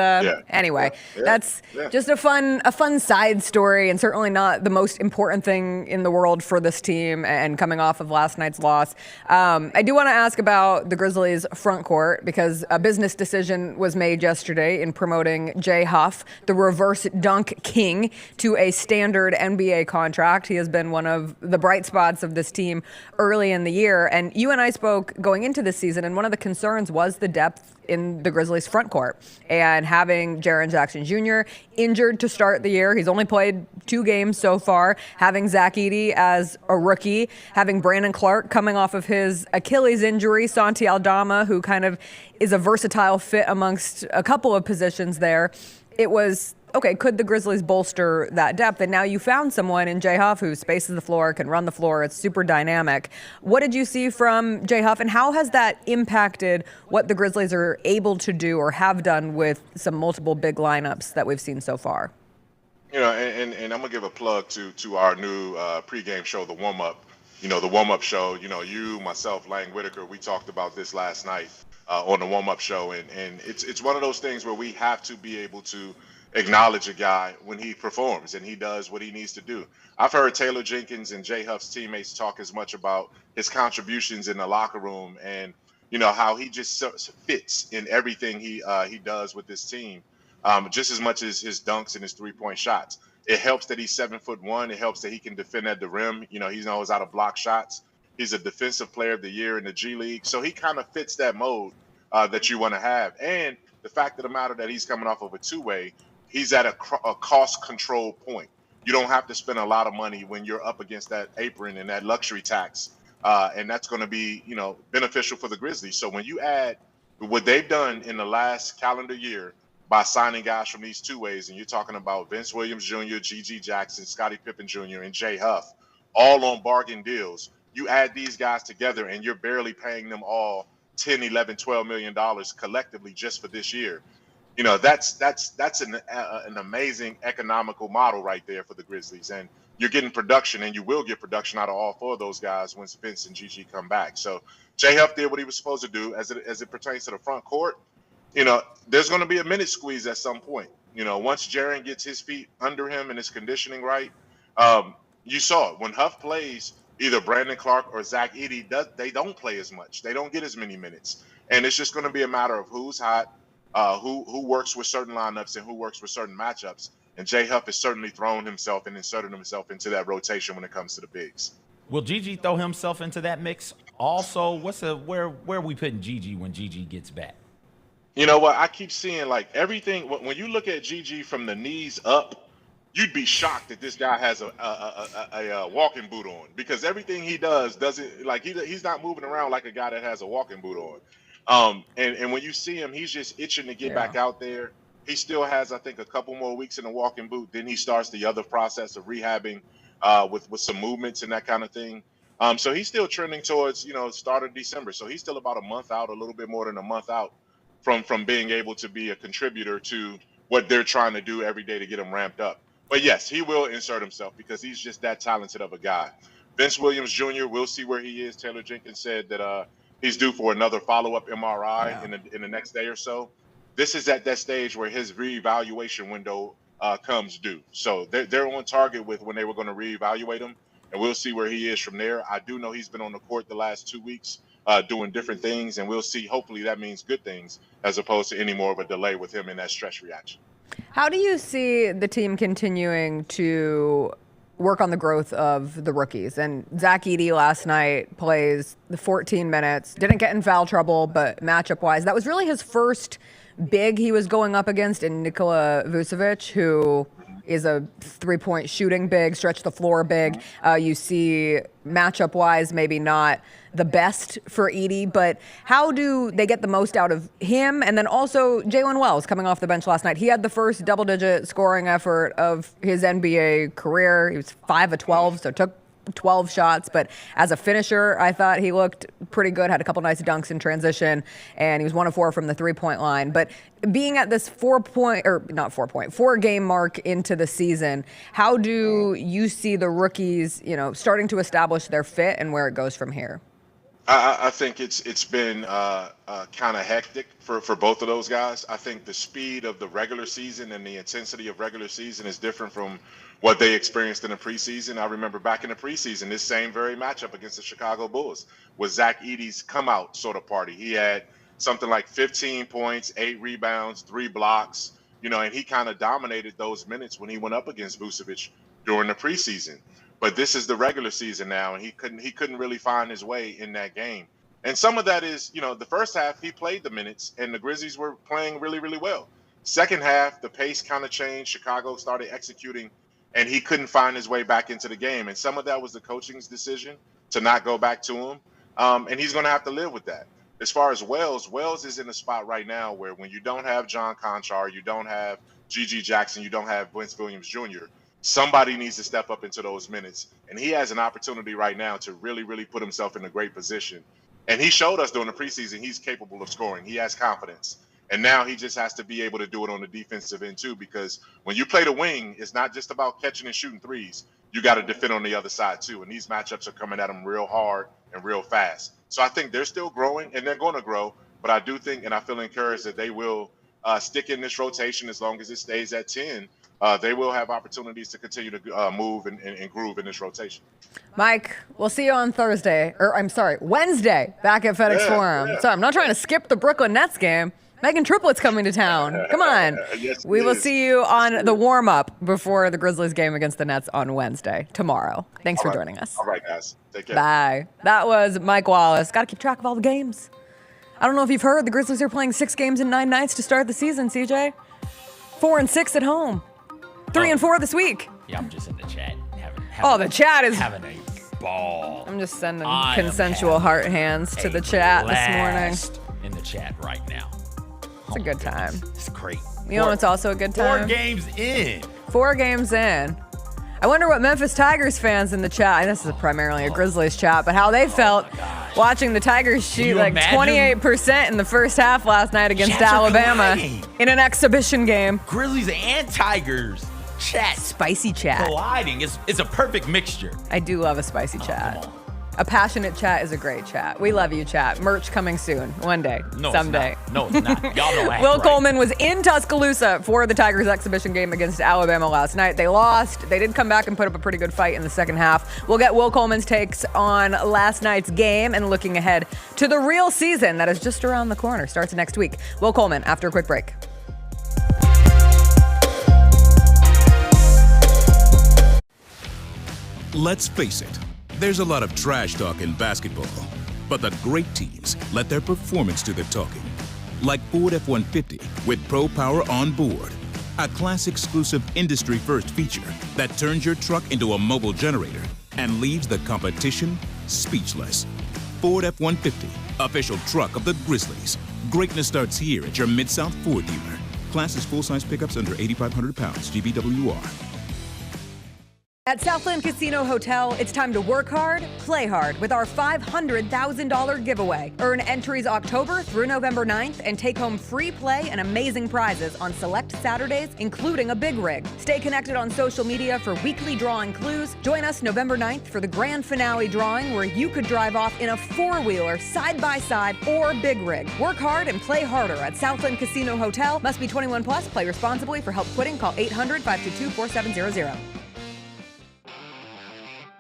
anyway, that's just a fun side story, and certainly not the most important thing in the world for this team and coming off of last night's loss. I do want to ask about the Grizzlies front court, because a business decision was made yesterday in promoting Jay Huff, the reverse dunk king, to a standard NBA contract. He has been one of the bright spots of this team early in the year. And you and I spoke going into this season, and one of the concerns was the depth in the Grizzlies front court, and having Jaren Jackson Jr. injured to start the year. He's only played 2 games so far. Having Zach Edey as a rookie, having Brandon Clark coming off of his Achilles injury, Santi Aldama, who kind of is a versatile fit amongst a couple of positions there. It was, okay, could the Grizzlies bolster that depth? And now you found someone in Jay Huff who spaces the floor, can run the floor. It's super dynamic. What did you see from Jay Huff, and how has that impacted what the Grizzlies are able to do or have done with some multiple big lineups that we've seen so far? You know, and I'm gonna give a plug to our new pregame show, the warm up. You know, the warm up show. You know, you, myself, Lang Whitaker, we talked about this last night on the warm up show, and it's one of those things where we have to be able to acknowledge a guy when he performs and he does what he needs to do. I've heard Taylor Jenkins and Jay Huff's teammates talk as much about his contributions in the locker room, and you know how he just fits in everything he does with this team, just as much as his dunks and his 3-point shots. It helps that he's 7'1". It helps that he can defend at the rim. You know, he knows how to block shots. He's a defensive player of the year in the G League, so he kind of fits that mold that you want to have. And the fact of the matter that he's coming off of a two-way, he's at a cost control point. You don't have to spend a lot of money when you're up against that apron and that luxury tax. And that's going to be, you know, beneficial for the Grizzlies. So when you add what they've done in the last calendar year by signing guys from these two ways, and you're talking about Vince Williams Jr., G.G. Jackson, Scottie Pippen Jr., and Jay Huff, all on bargain deals, you add these guys together and you're barely paying them all $10, $11, $12 million collectively just for this year. You know, that's an amazing economical model right there for the Grizzlies. And you're getting production, and you will get production out of all 4 of those guys once Vince and GG come back. So Jay Huff did what he was supposed to do as it pertains to the front court. You know, there's going to be a minute squeeze at some point. You know, once Jaren gets his feet under him and his conditioning right, you saw it. When Huff plays, either Brandon Clark or Zach Edey, they don't play as much. They don't get as many minutes. And it's just going to be a matter of who's hot, who works with certain lineups and who works with certain matchups. And Jay Huff has certainly thrown himself and inserted himself into that rotation when it comes to the bigs. Will Gigi throw himself into that mix? Also, where are we putting Gigi when Gigi gets back? You know what? I keep seeing like everything. When you look at Gigi from the knees up, you'd be shocked that this guy has a walking boot on, because everything he doesn't like he's not moving around like a guy that has a walking boot on. And when you see him, he's just itching to get back out there. He still has, I think, a couple more weeks in the walking boot. Then he starts the other process of rehabbing with some movements and that kind of thing. So he's still trending towards, start of December. So he's still about a month out, a little bit more than a month out from being able to be a contributor to what they're trying to do every day to get him ramped up. But yes, he will insert himself because he's just that talented of a guy. Vince Williams Jr., we'll see where he is. Taylor Jenkins said that he's due for another follow-up MRI in the next day or so. This is at that stage where his reevaluation window comes due. So they're on target with when they were going to reevaluate him, and we'll see where he is from there. I do know he's been on the court the last 2 weeks doing different things, and we'll see. Hopefully that means good things as opposed to any more of a delay with him in that stress reaction. How do you see the team continuing to work on the growth of the rookies? And Zach Edey last night plays the 14 minutes, didn't get in foul trouble, but matchup-wise, that was really his first big he was going up against in Nikola Vucevic, who is a three-point shooting big, stretch the floor big. You see matchup-wise, maybe not the best for Edey, but how do they get the most out of him? And then also Jalen Wells coming off the bench last night. He had the first double-digit scoring effort of his NBA career. He was 5 of 12, so took 12 shots, but as a finisher, I thought he looked pretty good, had a couple nice dunks in transition, and he was 1 of 4 from the three-point line. But being at this 4-game mark into the season, how do you see the rookies, starting to establish their fit and where it goes from here? I think it's been kind of hectic for both of those guys. I think the speed of the regular season and the intensity of regular season is different from what they experienced in the preseason. I remember back in the preseason, this same very matchup against the Chicago Bulls was Zach Edey's come out sort of party. He had something like 15 points, 8 rebounds, 3 blocks, and he kind of dominated those minutes when he went up against Vucevic during the preseason. But this is the regular season now, and he couldn't really find his way in that game. And some of that is, the first half he played the minutes, and the Grizzlies were playing really, really well. Second half, the pace kind of changed. Chicago started executing, and he couldn't find his way back into the game. And some of that was the coaching's decision to not go back to him, and he's going to have to live with that. As far as Wells is in a spot right now where when you don't have John Conchar, you don't have G.G. Jackson, you don't have Vince Williams Jr., somebody needs to step up into those minutes. And he has an opportunity right now to really, really put himself in a great position. And he showed us during the preseason he's capable of scoring. He has confidence. And now he just has to be able to do it on the defensive end too, because when you play the wing, it's not just about catching and shooting threes. You got to defend on the other side too. And these matchups are coming at him real hard and real fast. So I think they're still growing, and they're going to grow. But I do think, and I feel encouraged that they will stick in this rotation as long as it stays at 10. They will have opportunities to continue to move and groove in this rotation. Mike, we'll see you on Wednesday, back at FedEx Forum. Yeah. Sorry, I'm not trying to skip the Brooklyn Nets game. Megan Triplett's coming to town. Come on. Yes, we will see you on the warm-up before the Grizzlies game against the Nets on Wednesday, tomorrow. Thanks for joining us. All right, guys. Take care. Bye. That was Mike Wallace. Got to keep track of all the games. I don't know if you've heard, the Grizzlies are playing 6 games in 9 nights to start the season, CJ. 4-6 at home. 3-4 this week. Yeah, I'm just in the chat. The chat is having a ball. I'm just sending consensual heart hands to the chat this morning. In the chat right now. It's a good time. It's great. You know what's also a good time? 4 games in. 4 games in. I wonder what Memphis Tigers fans in the chat, this is primarily a Grizzlies chat, but how they felt watching the Tigers shoot like 28% in the first half last night against Alabama in an exhibition game. Grizzlies and Tigers. Chat. Spicy chat. Colliding. It's a perfect mixture. I do love a spicy chat. A passionate chat is a great chat. We love you, chat. Merch coming soon. One day. Someday. No, it's not. Y'all know that. Will Coleman was in Tuscaloosa for the Tigers exhibition game against Alabama last night. They lost. They did come back and put up a pretty good fight in the second half. We'll get Will Coleman's takes on last night's game and looking ahead to the real season that is just around the corner. Starts next week. Will Coleman after a quick break. Let's face it, there's a lot of trash talk in basketball, but the great teams let their performance do the talking. Like Ford F-150 with Pro Power on board, a class-exclusive industry-first feature that turns your truck into a mobile generator and leaves the competition speechless. Ford F-150, official truck of the Grizzlies. Greatness starts here at your Mid-South Ford dealer. Class is full-size pickups under 8,500 pounds, GVWR. At Southland Casino Hotel, it's time to work hard, play hard with our $500,000 giveaway. Earn entries October through November 9th and take home free play and amazing prizes on select Saturdays, including a big rig. Stay connected on social media for weekly drawing clues. Join us November 9th for the grand finale drawing where you could drive off in a 4-wheeler, side-by-side, or big rig. Work hard and play harder at Southland Casino Hotel. Must be 21 plus. Play responsibly. For help quitting, call 800-522-4700.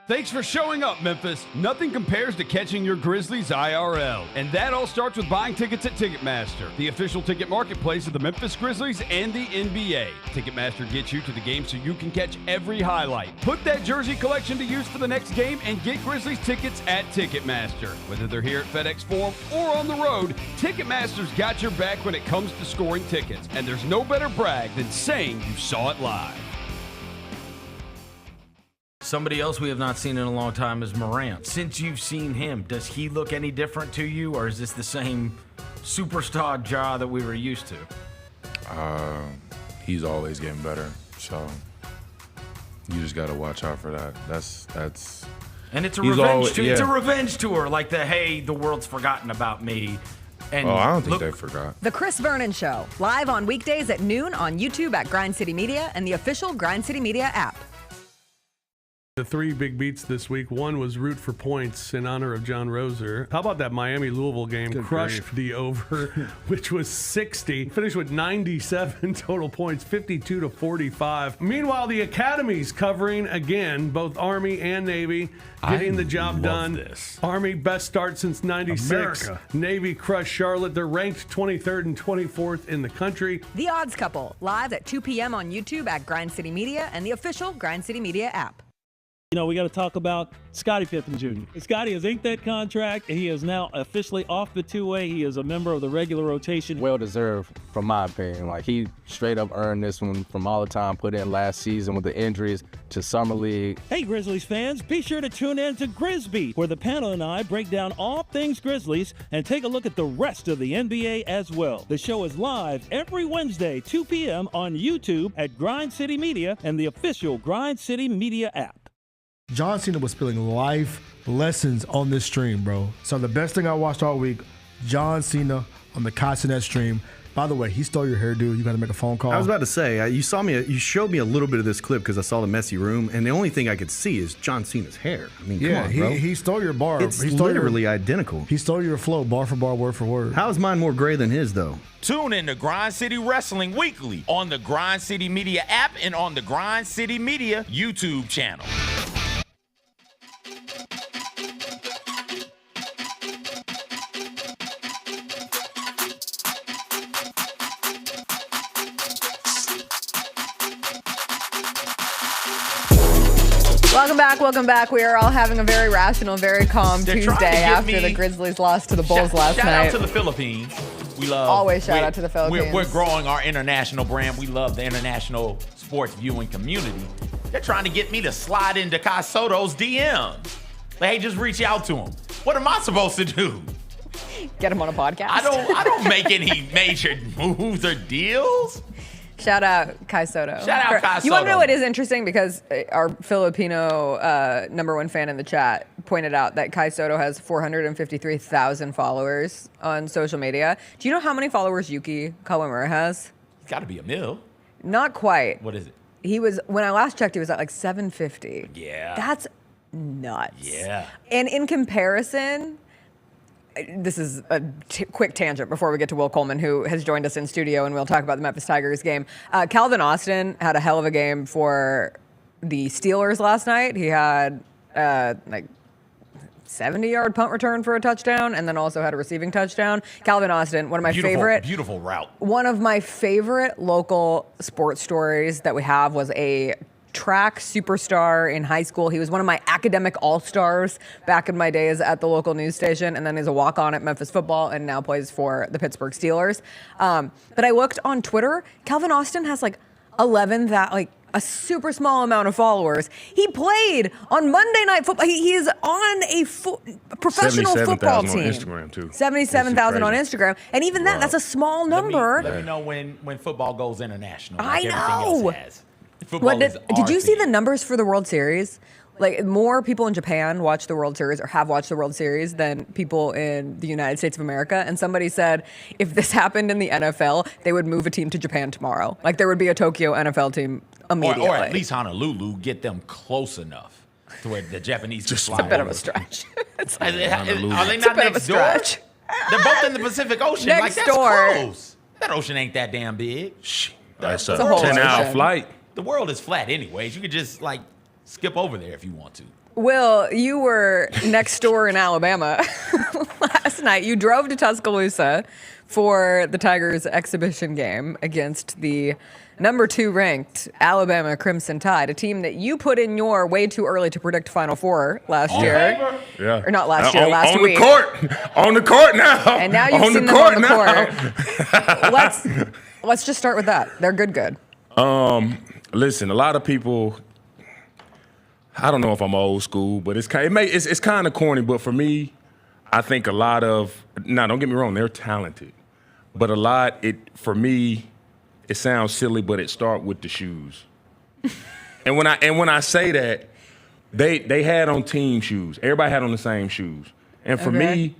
Thanks for showing up, Memphis. Nothing compares to catching your Grizzlies IRL. And that all starts with buying tickets at Ticketmaster, the official ticket marketplace of the Memphis Grizzlies and the NBA. Ticketmaster gets you to the game so you can catch every highlight. Put that jersey collection to use for the next game and get Grizzlies tickets at Ticketmaster. Whether they're here at FedEx Forum or on the road, Ticketmaster's got your back when it comes to scoring tickets. And there's no better brag than saying you saw it live. Somebody else we have not seen in a long time is Morant. Since you've seen him, does he look any different to you, or is this the same superstar Ja that we were used to? He's always getting better, so you just got to watch out for that. That's. And it's a revenge tour. Yeah. It's a revenge tour, like the world's forgotten about me. And I don't think they forgot. The Chris Vernon Show, live on weekdays at noon on YouTube at Grind City Media and the official Grind City Media app. The three big beats this week. One was root for points in honor of John Roser. How about that Miami-Louisville game? Good Crushed grief. the over, which was 60. Finished with 97 total points, 52-45. Meanwhile, the Academy's covering again, both Army and Navy, getting the job done. This. Army, best start since 96. America. Navy crushed Charlotte. They're ranked 23rd and 24th in the country. The Odds Couple, live at 2 p.m. on YouTube at Grind City Media and the official Grind City Media app. You know, we got to talk about Scottie Pippen Jr. Scottie has inked that contract. He is now officially off the two-way. He is a member of the regular rotation. Well deserved, from my opinion. Like, he straight up earned this one from all the time put in last season with the injuries to Summer League. Hey, Grizzlies fans, be sure to tune in to Grizz-Beat, where the panel and I break down all things Grizzlies and take a look at the rest of the NBA as well. The show is live every Wednesday, 2 p.m. on YouTube at Grind City Media and the official Grind City Media app. John Cena was spilling life lessons on this stream, bro. So the best thing I watched all week, John Cena on the Cassinet stream. By the way, he stole your hairdo. You got to make a phone call. I was about to say, you showed me a little bit of this clip because I saw the messy room, and the only thing I could see is John Cena's hair. I mean, come on, bro. He stole your bar. It's he stole literally identical. He stole your flow, bar for bar, word for word. How is mine more gray than his, though? Tune in to Grind City Wrestling weekly on the Grind City Media app and on the Grind City Media YouTube channel. Welcome back. We are all having a very rational, very calm Tuesday after the Grizzlies lost to the Bulls last night. Shout out to the Philippines. We love. Always shout out to the Philippines. We're growing our international brand. We love the international sports viewing community. They're trying to get me to slide into Kai Soto's DMs. Like, hey, just reach out to him. What am I supposed to do? Get him on a podcast. I don't make any major moves or deals. Shout out Kai Soto. Shout out Kai Soto. You want to know what is interesting? Because our Filipino #1 fan in the chat pointed out that Kai Soto has 453,000 followers on social media. Do you know how many followers Yuki Kawamura has? It's got to be a mil. Not quite. What is it? He was, when I last checked, he was at like 750. Yeah. That's nuts. Yeah. And in comparison, this is a quick tangent before we get to Will Coleman, who has joined us in studio, and we'll talk about the Memphis Tigers game. Calvin Austin had a hell of a game for the Steelers last night. He had like 70-yard punt return for a touchdown, and then also had a receiving touchdown. Calvin Austin, one of my beautiful route. One of my favorite local sports stories that we have was a track superstar in high school. He was one of my academic all-stars back in my days at the local news station, and then he's a walk-on at Memphis football and now plays for the Pittsburgh Steelers. But I looked on Twitter. Calvin Austin has like a super small amount of followers. He played on Monday Night Football. He is on a professional football team. 77,000 on Instagram, too. 77,000 on Instagram. And even that's a small number. Let me know when football goes international. I like know. Everything else has. Football is Did you our see thing. the numbers for the World Series? Like, more people in Japan watch the World Series or have watched the World Series than people in the United States of America. And somebody said if this happened in the NFL, they would move a team to Japan tomorrow. Like, there would be a Tokyo NFL team immediately. Or at least Honolulu, get them close enough to where the Japanese just It's a bit of a stretch. Are they not next door? They're both in the Pacific Ocean. Next like, that's door. close. That ocean ain't that damn big. That's a whole 10-hour ocean. flight. The world is flat anyways. You could just, like, skip over there if you want to. Will, you were next door in Alabama last night. You drove to Tuscaloosa for the Tigers exhibition game against the number 2 ranked Alabama Crimson Tide, a team that you put in your way too early to predict Final Four last year. Yeah. Or not last year, last week. On the court now. And now you've seen them on the court. Let's just start with that. They're good. Listen, a lot of people I don't know if I'm old school, but it's kind of corny. But for me, I think a lot of don't get me wrong, they're talented, but for me, it sounds silly, but it starts with the shoes. and when I say that, they had on team shoes. Everybody had on the same shoes, and for me,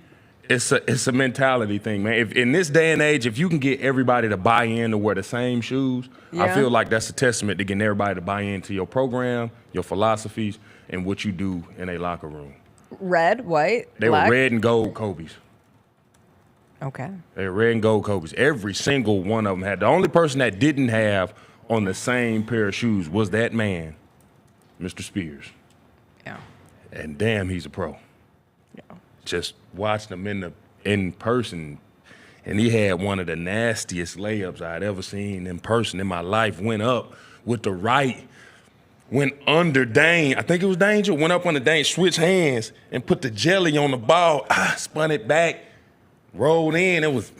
it's a mentality thing, man. If in this day and age, if you can get everybody to buy in to wear the same shoes, I feel like that's a testament to getting everybody to buy into your program, your philosophies, and what you do in a locker room. Red, white, They black? were red and gold Kobe's. Okay. They were red and gold Kobe's. Every single one of them had. The only person that didn't have on the same pair of shoes was that man, Mr. Spears. Yeah. And damn, he's a pro. Yeah. Just watching him in person, and he had one of the nastiest layups I'd ever seen in person in my life. Went up with the right, went under Dane. I think it was Danger. Went up under Dane, switched hands, and put the jelly on the ball. Spun it back, rolled in. It was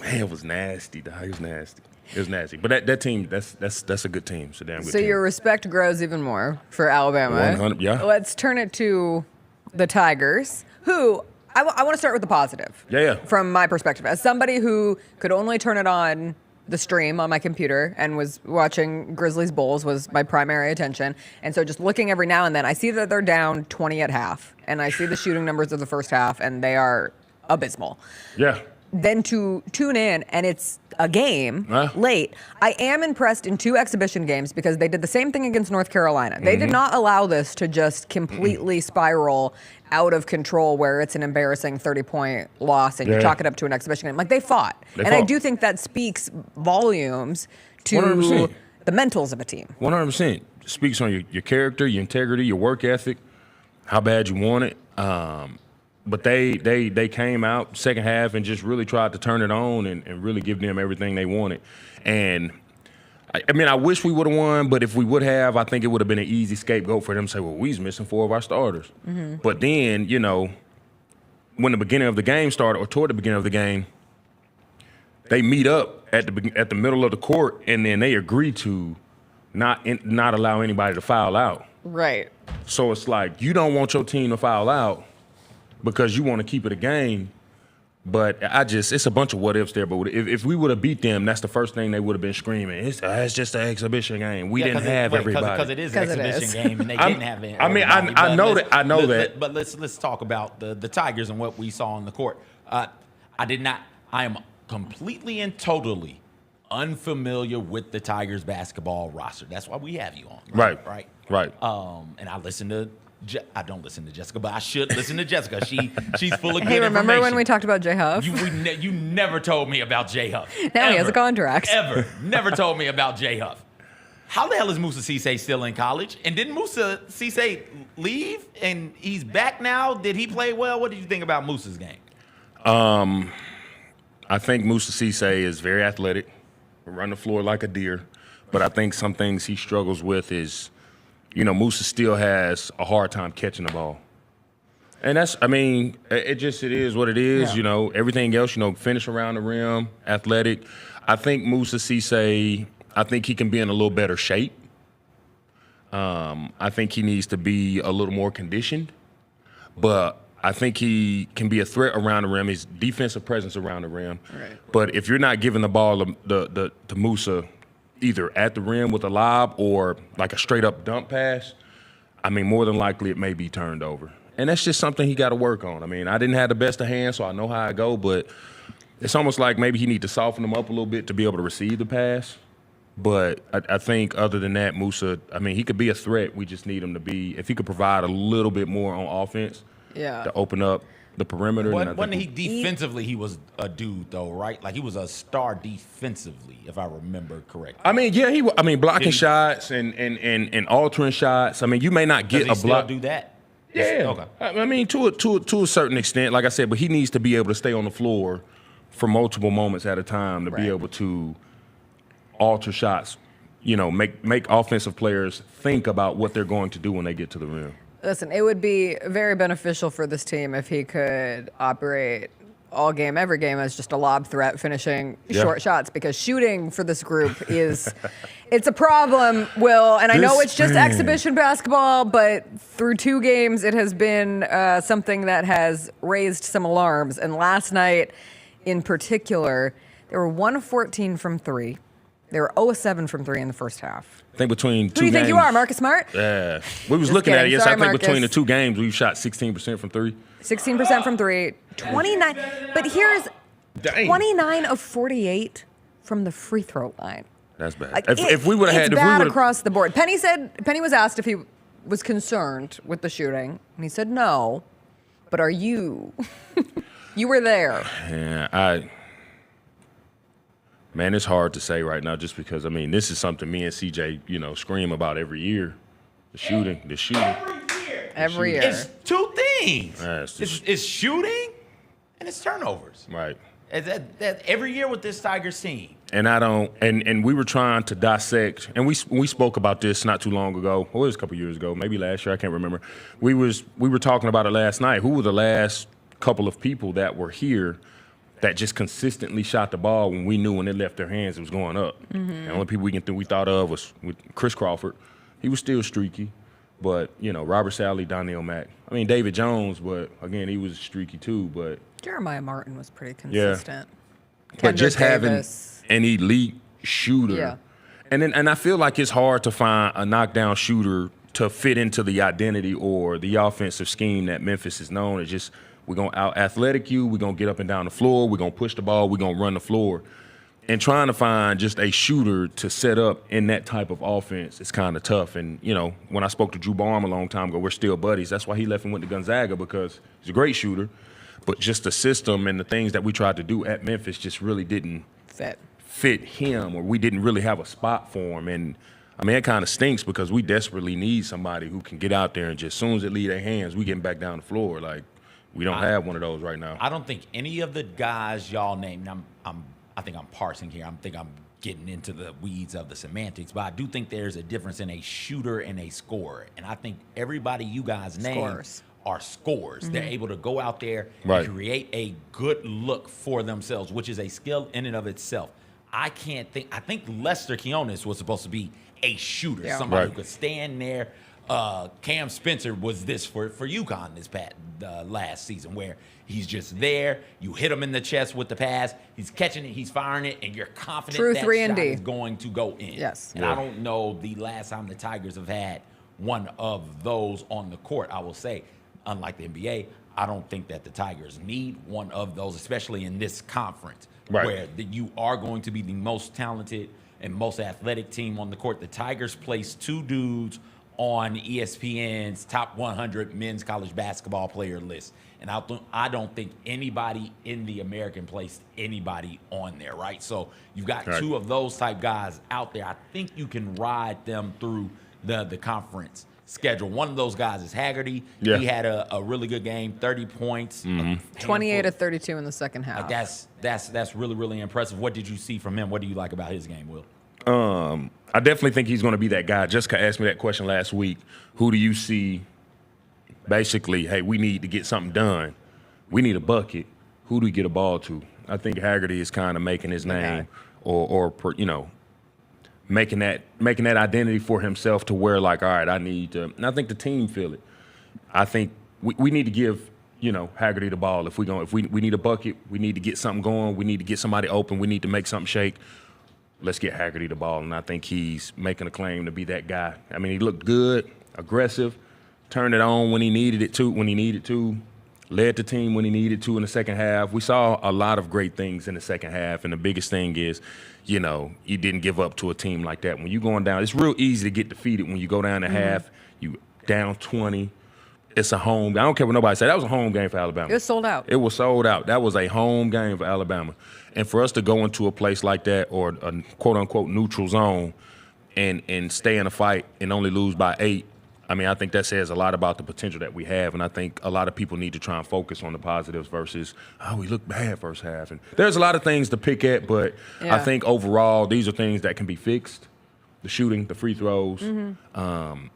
nasty, dog. It was nasty. It was nasty. But that team, that's a good team. It's a damn good So team. your respect grows even more for Alabama. 100, yeah. Let's turn it to the Tigers, who I want to start with the positive. Yeah. From my perspective, as somebody who could only turn it on the stream on my computer and was watching Grizzlies-Bulls was my primary attention. And so just looking every now and then, I see that they're down 20 at half, and I see the shooting numbers of the first half, and they are abysmal. Yeah. Then to tune in, and it's a game late. I am impressed in 2 exhibition games because they did the same thing against North Carolina. They did not allow this to just completely spiral out of control where it's an embarrassing 30-point loss and you chalk it up to an exhibition game. Like, they fought. I do think that speaks volumes to 100%. the mentals of a team. 100%. Speaks on your character, your integrity, your work ethic, how bad you want it. But they came out second half and just really tried to turn it on and really give them everything they wanted. And, I mean, I wish we would have won, but if we would have, I think it would have been an easy scapegoat for them to say, well, we was missing 4 of our starters. Mm-hmm. But then, when the beginning of the game started, or toward the beginning of the game, they meet up at the middle of the court, and then they agree to not allow anybody to foul out. Right. So it's like, you don't want your team to foul out because you want to keep it a game. But it's a bunch of what ifs there. But if we would have beat them, that's the first thing they would have been screaming. It's just an exhibition game. We didn't have everybody. Because it is an exhibition game, and they didn't have it. I mean, I know that. But let's talk about the Tigers and what we saw on the court. I am completely and totally unfamiliar with the Tigers basketball roster. That's why we have you on. Right. And I don't listen to Jessica, but I should listen to Jessica. She's full of good Hey, remember information. when we talked about J Huff? You never told me about J Huff. Now he has a contract. Ever. Never told me about J Huff. How the hell is Musa Cisse still in college? And didn't Musa Cisse leave and he's back now? Did he play well? What did you think about Musa's game? I think Musa Cisse is very athletic, run the floor like a deer. But I think some things he struggles with is, Musa still has a hard time catching the ball. And it is what it is, everything else, finish around the rim, athletic. I think Musa Cisse, I think he can be in a little better shape. I think he needs to be a little more conditioned. But I think he can be a threat around the rim. His defensive presence around the rim. Right. But if you're not giving the ball to Musa either at the rim with a lob or like a straight-up dump pass, more than likely it may be turned over. And that's just something he got to work on. I didn't have the best of hands, so I know how I go, but it's almost like maybe he need to soften them up a little bit to be able to receive the pass. But I think other than that, Musa, he could be a threat. We just need him to be, if he could provide a little bit more on offense to open up the perimeter. Wasn't he defensively, he was a dude, though, right? Like, he was a star defensively, if I remember correctly. Blocking shots and altering shots. You may not get Does he a block. still do that? Yeah. Okay. To a certain extent, like I said, but he needs to be able to stay on the floor for multiple moments at a time to be able to alter shots, make offensive players think about what they're going to do when they get to the rim. Listen, it would be very beneficial for this team if he could operate all game, every game as just a lob threat, finishing short shots, because shooting for this group it's a problem, Will. And I know it's just exhibition basketball, but through 2 games, it has been something that has raised some alarms. And last night, in particular, they were 1 of 14 from 3. They were 0 of 7 from 3 in the first half. I think between 2 games. Who do you think you are, Marcus Smart? Yeah. We was Just looking at it. kidding. Yes, Sorry, I think between Marcus. the 2 games, we shot 16% from 3. 16% from 3, 29. But here's 29 of 48 from the free throw line. That's bad. Like, If we would have had, it's if we bad would across the board. Penny was asked if he was concerned with the shooting, and he said no. But are you? You were there. Yeah, man, it's hard to say right now, just because this is something me and CJ, scream about every year. The shooting. Every year. It's 2 things. Yeah, It's shooting and it's turnovers. Right. That every year with this Tigers team. And I don't. And we were trying to dissect, and we spoke about this not too long ago. Well, it was a couple years ago, maybe last year. I can't remember. We were talking about it last night. Who were the last couple of people that were here that just consistently shot the ball when we knew when it left their hands it was going up? Mm-hmm. The only people we thought of was with Chris Crawford. He was still streaky, but Robert Sally, Donnell Mack. David Jones, but again he was streaky too. But Jeremiah Martin was pretty consistent. But just Davis. having an elite shooter. Yeah. And I feel like it's hard to find a knockdown shooter to fit into the identity or the offensive scheme that Memphis is known as. Just we're going to out-athletic you, we're going to get up and down the floor, we're going to push the ball, we're going to run the floor. And trying to find just a shooter to set up in that type of offense is kind of tough. And, when I spoke to Drew Barham a long time ago, we're still buddies. That's why he left and went to Gonzaga, because he's a great shooter. But just the system and the things that we tried to do at Memphis just really didn't fit him, or we didn't really have a spot for him. And, it kind of stinks, because we desperately need somebody who can get out there and just, as soon as it leave their hands, we getting back down the floor. Like, we don't have one of those right now. I don't think any of the guys y'all named, I think I'm parsing here. I'm getting into the weeds of the semantics, but I do think there's a difference in a shooter and a scorer. And I think everybody you guys named are scorers. Mm-hmm. They're able to go out there and create a good look for themselves, which is a skill in and of itself. I think Lester Quinones was supposed to be a shooter, somebody who could stand there. Cam Spencer was this for UConn this last season, where he's just there. You hit him in the chest with the pass. He's catching it. He's firing it, and you're confident that shot is going to go in. Yes. And I don't know the last time the Tigers have had one of those on the court. I will say, unlike the NBA, I don't think that the Tigers need one of those, especially in this conference, where you are going to be the most talented and most athletic team on the court. The Tigers placed 2 dudes on ESPN's top 100 men's college basketball player list. And I don't think anybody in the American placed anybody on there, right? So you've got 2 of those type guys out there. I think you can ride them through the conference schedule. One of those guys is Haggerty. Yeah. He had a really good game, 30 points. 28 of 32 in the second half. Like that's really, really impressive. What did you see from him? What do you like about his game, Will? I definitely think he's going to be that guy. Jessica asked me that question last week. Who do you see? Basically, hey, we need to get something done. We need a bucket. Who do we get a ball to? I think Haggerty is kind of making his name, or making that identity for himself to where, like, all right, I need to. And I think the team feel it. I think we need to give Haggerty the ball. If we need a bucket, we need to get something going. We need to get somebody open. We need to make something shake. Let's get Haggerty the ball, and I think he's making a claim to be that guy. He looked good, aggressive, turned it on when he needed it to, led the team when he needed to in the second half. We saw a lot of great things in the second half, and the biggest thing is, you didn't give up to a team like that. When you're going down, it's real easy to get defeated when you go down to half, you down 20. It's a home. I don't care what nobody said. That was a home game for Alabama. It was sold out. It was sold out. That was a home game for Alabama. And for us to go into a place like that, or a quote-unquote neutral zone, and stay in a fight and only lose by 8, I think that says a lot about the potential that we have. And I think a lot of people need to try and focus on the positives versus, we look bad first half. And there's a lot of things to pick at, but I think overall these are things that can be fixed. The shooting, the free throws. Mm-hmm.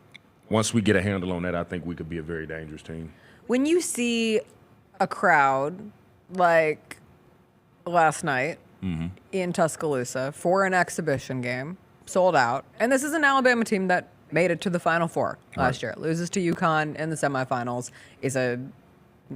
Once we get a handle on that, I think we could be a very dangerous team. When you see a crowd like last night Mm-hmm. in Tuscaloosa for an exhibition game, sold out. And this is an Alabama team that made it to the Final Four last year. Loses to UConn in the semifinals, is a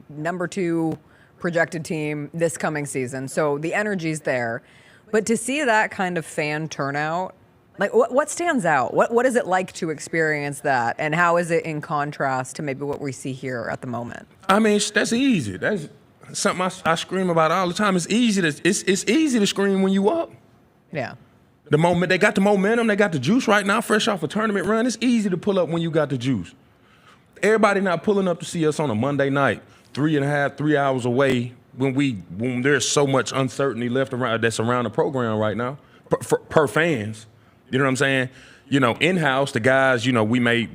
number 2 projected team this coming season. So the energy's there. But to see that kind of fan turnout, like what stands out? What is it like to experience that? And how is it in contrast to maybe what we see here at the moment? I mean, that's easy. That's something I scream about all the time. It's easy to scream when you up. Yeah. The moment they got the momentum, they got the juice right now, fresh off a tournament run. It's easy to pull up when you got the juice. Everybody not pulling up to see us on a Monday night, 3 hours away, when there's so much uncertainty left around that's around the program right now, per fans. You know what I'm saying? You know, in-house, the guys, you know, we may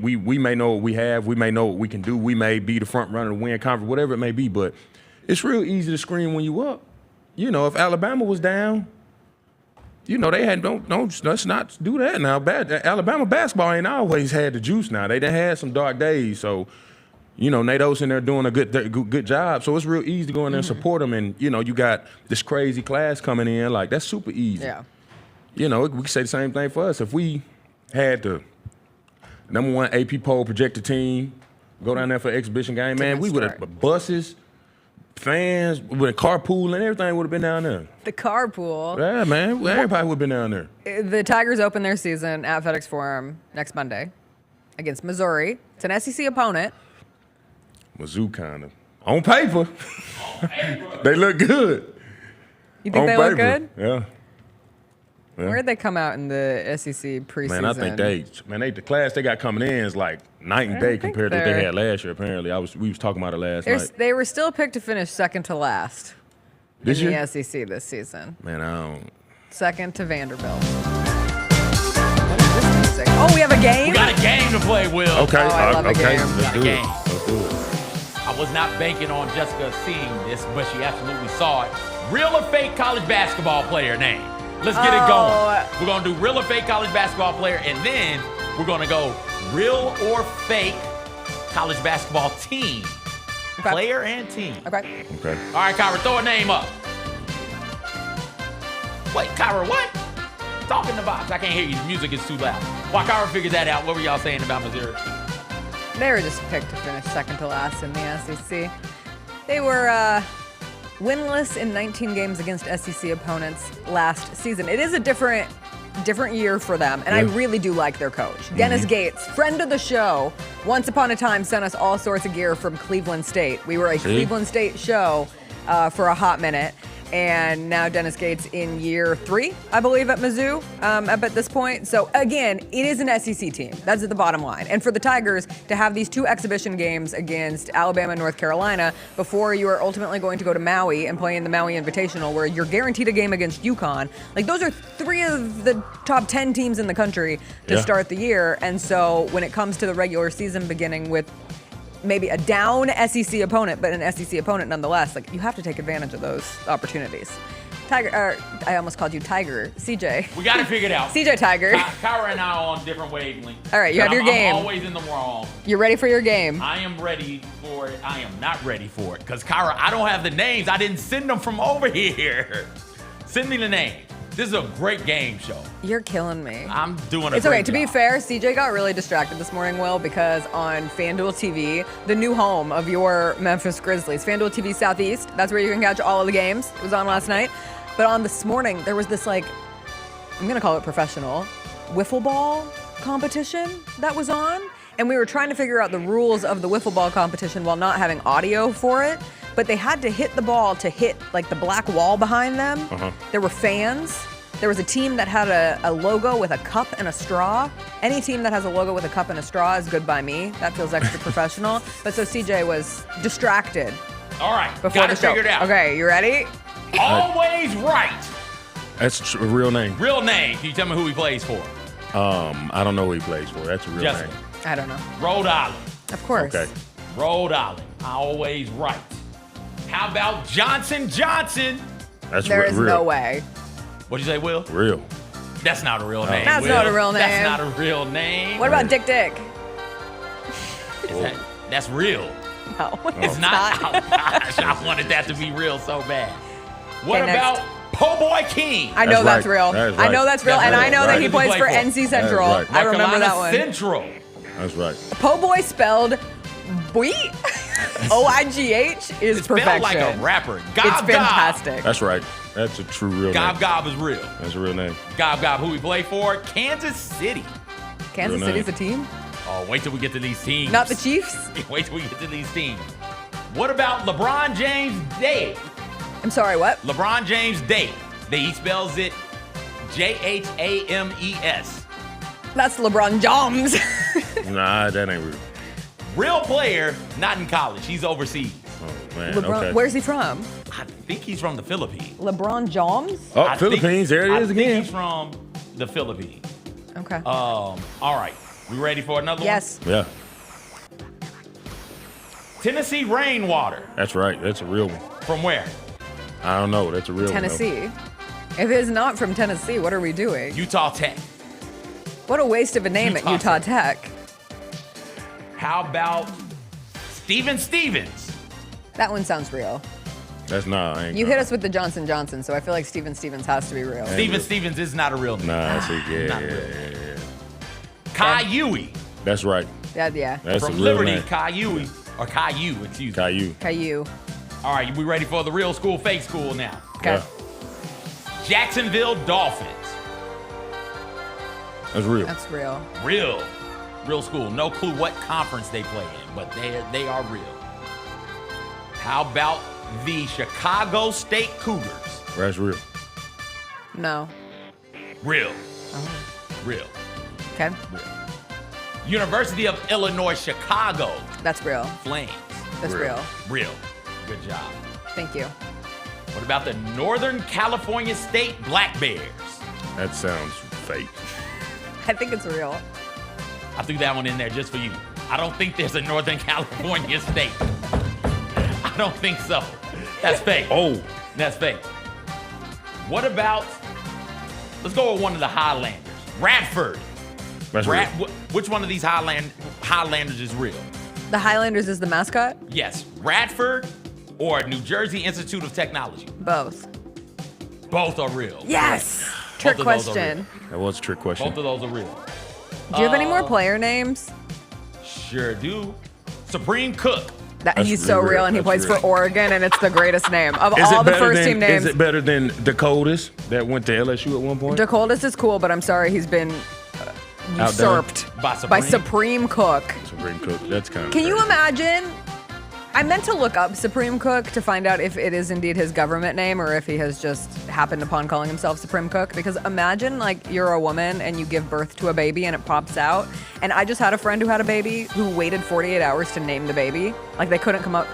know what we have, we may know what we can do, we may be the front runner to win conference, whatever it may be, but it's real easy to scream when you up. You know, if Alabama was down, you know, they had let's not do that now. Alabama basketball ain't always had the juice now. They done had some dark days, so you know, Nado's in there doing a good job. So it's real easy to go in there and support them. And you know, you got this crazy class coming in, like that's super easy. Yeah. You know, we could say the same thing for us. If we had the number 1 AP poll projected team, go down there for exhibition game, man, we would have buses, fans, with a carpool and everything would have been down there. The carpool. Yeah, man, everybody would have been down there. The Tigers open their season at FedEx Forum next Monday against Missouri. It's an SEC opponent. Mizzou kind of. On paper. They look good. You think they look good? Yeah. Where'd they come out in the SEC preseason? Man, I think the class they got coming in is like night and day compared to what they had last year. Apparently, we was talking about it last night. They were still picked to finish second to last in year? the SEC this season. Man, I don't. Second to Vanderbilt. What is this music? Oh, we have a game? We got a game to play, Will. Okay, Oh, I love a game. Let's do it. Let's do it. I was not banking on Jessica seeing this, but she absolutely saw it. Real or fake college basketball player name? Let's get it going. We're going to do real or fake college basketball player, and then we're going to go real or fake college basketball team. Okay. Player and team. Okay. Okay. All right, Kyra, throw a name up. Wait, Kyra, what? Talk in the box. I can't hear you. The music is too loud. While Kyra figures that out, what were y'all saying about Missouri? They were just picked to finish second to last in the SEC. They were winless in 19 games against SEC opponents last season. It is a different year for them, and I really do like their coach. Dennis Gates, friend of the show, once upon a time sent us all sorts of gear from Cleveland State. We were a Cleveland State show for a hot minute, and now Dennis Gates in year 3, I believe, at Mizzou up at this point. So again, it is an SEC team. That's at the bottom line. And for the Tigers to have these 2 exhibition games against Alabama and North Carolina before you are ultimately going to go to Maui and play in the Maui Invitational, where you're guaranteed a game against UConn. Like, those are 3 of the top 10 teams in the country to start the year. And so when it comes to the regular season beginning with maybe a down SEC opponent, but an SEC opponent nonetheless, like, you have to take advantage of those opportunities. Tiger, I almost called you Tiger. CJ. We got to figure it out. CJ Tiger. Kyra and I are on different wavelengths. All right, you have your game. I'm always in the wrong. You're ready for your game. I am ready for it. I am not ready for it. Because, Kyra, I don't have the names. I didn't send them from over here. Send me the name. This is a great game show. You're killing me. I'm doing It's great okay. To be fair, CJ got really distracted this morning, Will, because on FanDuel TV, the new home of your Memphis Grizzlies, FanDuel TV Southeast, that's where you can catch all of the games. It was on last night. But on this morning, there was this, like, I'm going to call it professional, wiffle ball competition that was on. And we were trying to figure out the rules of the wiffle ball competition while not having audio for it. But they had to hit the ball to hit, like, the black wall behind them. There were fans. There was a team that had a logo with a cup and a straw. Any team that has a logo with a cup and a straw is good by me. That feels extra professional. But so CJ was distracted. All right, before got the it show. figured out. Okay, you ready? Always right. That's a real name. Real name. Can you tell me who he plays for? I don't know who he plays for. That's a real Jessica. name. I don't know. Rhode Island. Of course. Okay. Rhode Island. Always right. How about Johnson Johnson? There is no way. What'd you say, Will? Real. That's not a real name. That's Will. not a real name. That's not a real name. What about Dick Dick? That's real. No, It's not. Oh, gosh, I wanted that to be real so bad. What Okay, about next. Po' Boy King? I know that's right. real. That is I know right. that's real, That's and I real, know that right. he Who did he plays play for for? NC Central. right. I remember North that Carolina one. Central. That's right. Po' Boy spelled boy, O-I-G-H is It's spelled perfection. like a rapper. Gob It's fantastic. That's right. That's a true real Gob name. Gob is real. That's a real name. Gob Gob, who we play for? Kansas City. Kansas Real name. City's a team, Oh, wait till we get to these teams. not the Chiefs. Wait till we get to these teams. What about LeBron James Day? I'm sorry, what? LeBron James Day. He spells it James. That's LeBron James. Nah, that ain't real. Real player, not in college. He's overseas. Oh, man. LeBron, Okay. where's he from? I think he's from the Philippines. LeBron James? Oh, I think- Philippines. There it is I again. think he's from the Philippines. Okay. All right. We ready for another Yes. Yeah, one? Tennessee Rainwater. that's right. That's a real one. From where? I don't know. That's a real one. Tennessee. If it's not from Tennessee, what are we doing? Utah Tech. What a waste of a name at Utah Utah Tech. How about Steven Stevens? That one sounds real. That's not. I ain't You gonna- hit us with the Johnson Johnson, so I feel like Steven Stevens has to be real. Steven Stevens is not a real name. Nah, that's it. Yeah, Not yeah, real. yeah. Kai Yui. That's right. Yeah. That's From a real Liberty, name. Kai Yui. Or Caillou, excuse me. Caillou. Caillou. All right, we ready for the real school, fake school now? Okay. Yeah. Jacksonville Dolphins. That's real. That's real. Real school. No clue what conference they play in, but they are real. How about the Chicago State Cougars? That's real. No. Real. Oh. Real. Okay. Real. University of Illinois Chicago That's real. Flames. That's real. Real. Good job. Thank you. What about the Northern California State Black Bears? That sounds fake. I think it's real. I threw that one in there just for you. I don't think there's a Northern California state. I don't think so. That's fake. Oh. That's fake. What about, let's go with one of the Highlanders. Radford. That's real. Which one of these Highlanders is real? The Highlanders is the mascot? Yes, Radford or New Jersey Institute of Technology? Both. Both are real. Yes. Both Trick of those are question. real. That was a trick question. Both of those are real. Do you have any more player names? Sure do. Supreme Cook. He's so real, and he plays for Oregon, and it's the greatest name of Is all it the better first team names. Is it better than Dakotas that went to LSU at one point? Dakotas is cool, but I'm sorry, he's been usurped By Supreme Cook. Supreme Cook. That's kind of. Can you imagine? I meant to look up Supreme Cook to find out if it is indeed his government name or if he has just happened upon calling himself Supreme Cook. Because imagine, like, you're a woman and you give birth to a baby and it pops out. And I just had a friend who had a baby who waited 48 hours to name the baby. Like, they couldn't come up.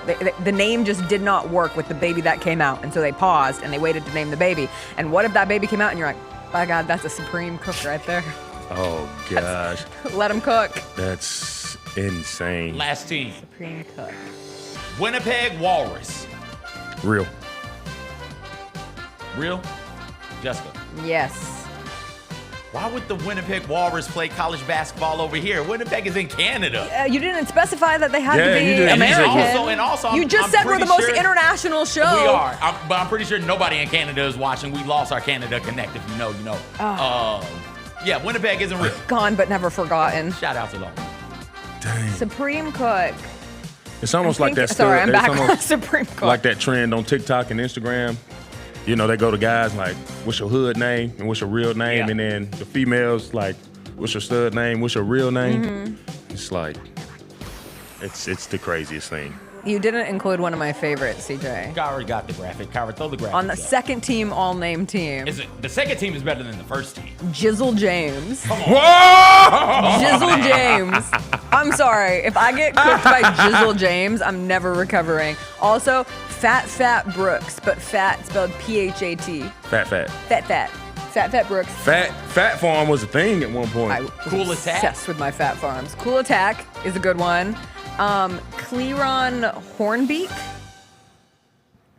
The name just did not work with the baby that came out. And so they paused and they waited to name the baby. And what if that baby came out and you're like, by God, that's a Supreme Cook right there. Oh gosh. Let him cook. That's insane. Last team. Supreme Cook. Winnipeg Walrus. Real. Real? Jessica. Yes. Why would the Winnipeg Walrus play college basketball over here? Winnipeg is in Canada. You didn't specify that they had to Yeah, be you did. American. And also, you just said we're the most international show. We are, but I'm pretty sure nobody in Canada is watching. We lost our Canada Connect. If you know, you know. Yeah, Winnipeg isn't real. Gone but never forgotten. Shout out to them. Dang. Supreme Cook. It's almost like that. Sorry, I'm it's back on almost Supreme Cook. like that trend on TikTok and Instagram. You know, they go to guys like, "What's your hood name?" and "What's your real name?" Yeah. And then the females like, "What's your stud name? What's your real name?" Mm-hmm. It's like, it's the craziest thing. You didn't include one of my favorites, CJ. Kyra got the graphic. Kyra, throw the graphic. On the up. second team, all-name team. Is it the second team is better than the first team? Jizzle James. Whoa! Jizzle James. I'm sorry. If I get cooked by Jizzle James, I'm never recovering. Also, Fat Brooks, but fat spelled P-H-A-T. Fat. Fat Brooks. Fat Farm was a thing at one point. Cool Attack. Obsessed with my Fat Farms. Cool Attack is a good one. Cleron Hornbeak.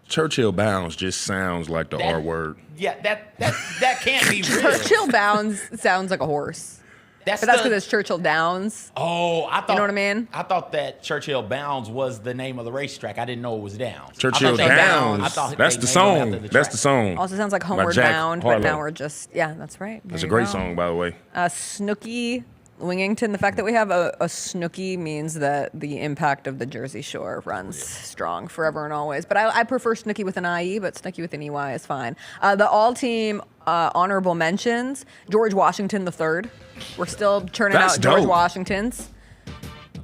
Churchill Bounds just sounds like the R word. Yeah, that can't be real. Churchill Bounds sounds like a horse. But that's because it's Churchill Downs. Oh, I thought. You know what I mean? I thought that Churchill Bounds was the name of the racetrack. I didn't know it was Downs. Churchill Downs. That's the song. That's the song. Also sounds like Homeward Bound, but now we're just that's right. That's a great song, by the way. Snooki Wingington. The fact that we have a Snooki means that the impact of the Jersey Shore runs strong forever and always. But I prefer Snooki with an IE, but Snooki with an EY is fine. The all-team honorable mentions: George Washington III. We're still churning out George Washingtons.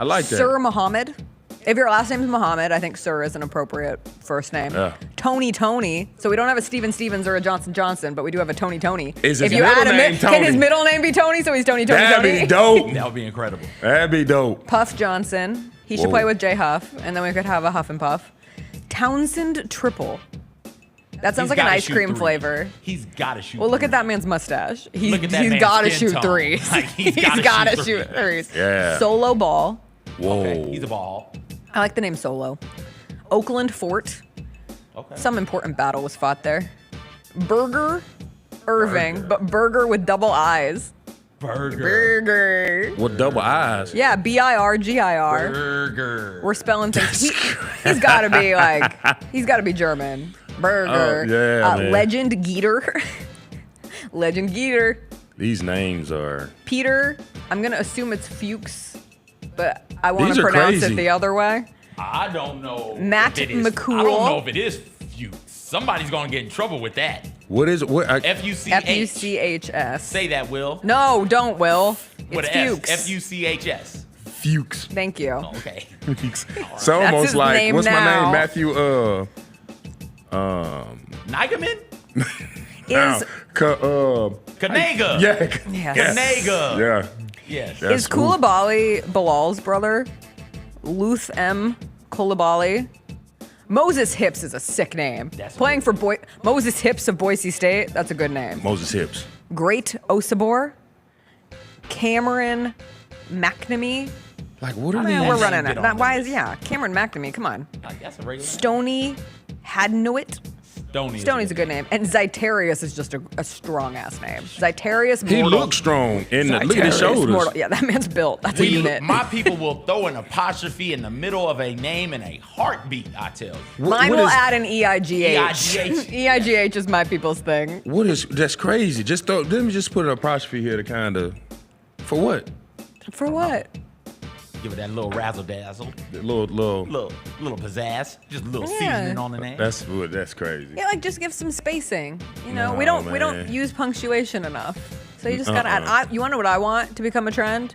I like that. Sir Muhammad. If your last name is Muhammad, I think Sir is an appropriate first name. Yeah. Tony. So we don't have a Steven Stevens or a Johnson, but we do have a Tony. Is his middle name Tony? Can his middle name be Tony? So he's Tony. That'd be dope. That would be incredible. That'd be dope. Puff Johnson. He should play with J Huff, and then we could have a Huff and Puff. Townsend Triple. That sounds like an ice cream flavor. He's got to shoot. Well, look at that man's mustache. He's got to shoot threes. He's got to shoot threes. Yeah. Solo Ball. Whoa. Okay, he's a ball. I like the name Solo. Oakland Fort. Okay. Some important battle was fought there. Burger Irving, but Burger with double I's. Burger. With double I's. Yeah, B-I-R-G-I-R. Burger. We're spelling things. He's got to be he's got to be German. Burger. Oh, yeah, man. Legend Geeter. Legend Geeter. These names are. Peter, I'm going to assume it's Fuchs, but I want These to are pronounce crazy. it the other way. I don't know. Matt if it is, McCool. I don't know if it is Fuchs. Somebody's going to get in trouble with that. What is it? F-U-C-H. F-U-C-H-S. Say that, Will. No, don't, Will. With It's an Fuchs. S. F-U-C-H-S. Fuchs. Thank you. Oh, okay. So That's almost his like name what's now. my name? Matthew. Nigaman? Is Kanega. Yeah. Yes. Kanega. Yeah. Yes. Is Koulibaly Bilal's brother? Luth M. Koulibaly. Moses Hips is a sick name. Playing for Moses Hips of Boise State. That's a good name. Moses Hips. Great Osabor. Cameron McNamee. Like what are I mean, these? we're running it. Why is Cameron McNamee? Come on. That's a regular Stony Hadnowit. Stoney's a good name. And Zyterius is just a strong ass name. Zyterius He Mortal. looks strong. And look at his Zyterius shoulders. Mortal. Yeah, that man's built. That's a unit. My people will throw an apostrophe in the middle of a name in a heartbeat, I tell you. Mine will add an EIGH. EIGH. EIGH is my people's thing. That's crazy. Let me just put an apostrophe here to kind of, for what? For what? Give it that little razzle dazzle. Little pizzazz. Just a little Yeah. seasoning on the name. That's crazy. Yeah, like just give some spacing. You know, No, we don't man. use punctuation enough. So you just gotta add. You want to know what I want to become a trend?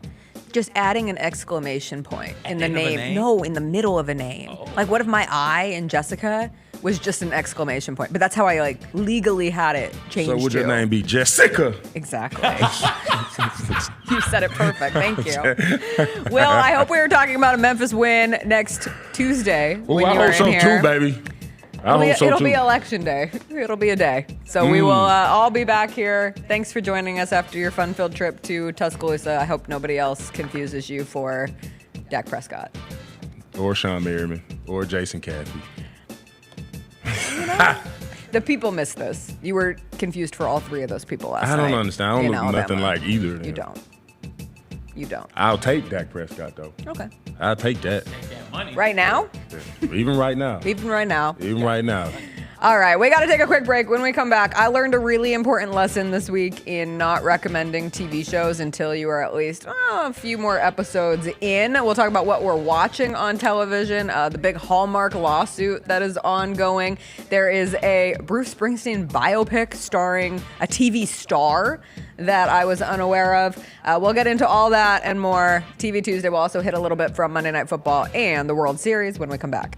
Just adding an exclamation point in the end of a name. name? No, in the middle of a name. Like, what if my I in Jessica was just an exclamation point? But that's how I legally had it changed. So would your name be Jessica? Exactly. You said it perfect. Thank you. Will, I hope we were talking about a Memphis win next Tuesday. Well, when I you are hope so in here. too, baby. It'll be election day. It'll be a day. So we will all be back here. Thanks for joining us after your fun-filled trip to Tuscaloosa. I hope nobody else confuses you for Dak Prescott. Or Sean Merriman. Or Jason Caffey. The people miss this. You were confused for all three of those people last night. I don't understand. I don't in look Alabama. nothing like either of them. You don't. You don't. I'll take Dak Prescott, though. Okay. I'll take that. Right now? Even right now. Even right now. Even right now. All right, we got to take a quick break. When we come back, I learned a really important lesson this week in not recommending TV shows until you are at least a few more episodes in. We'll talk about what we're watching on television, the big Hallmark lawsuit that is ongoing. There is a Bruce Springsteen biopic starring a TV star that I was unaware of. We'll get into all that and more. TV Tuesday will also hit a little bit from Monday Night Football and the World Series when we come back.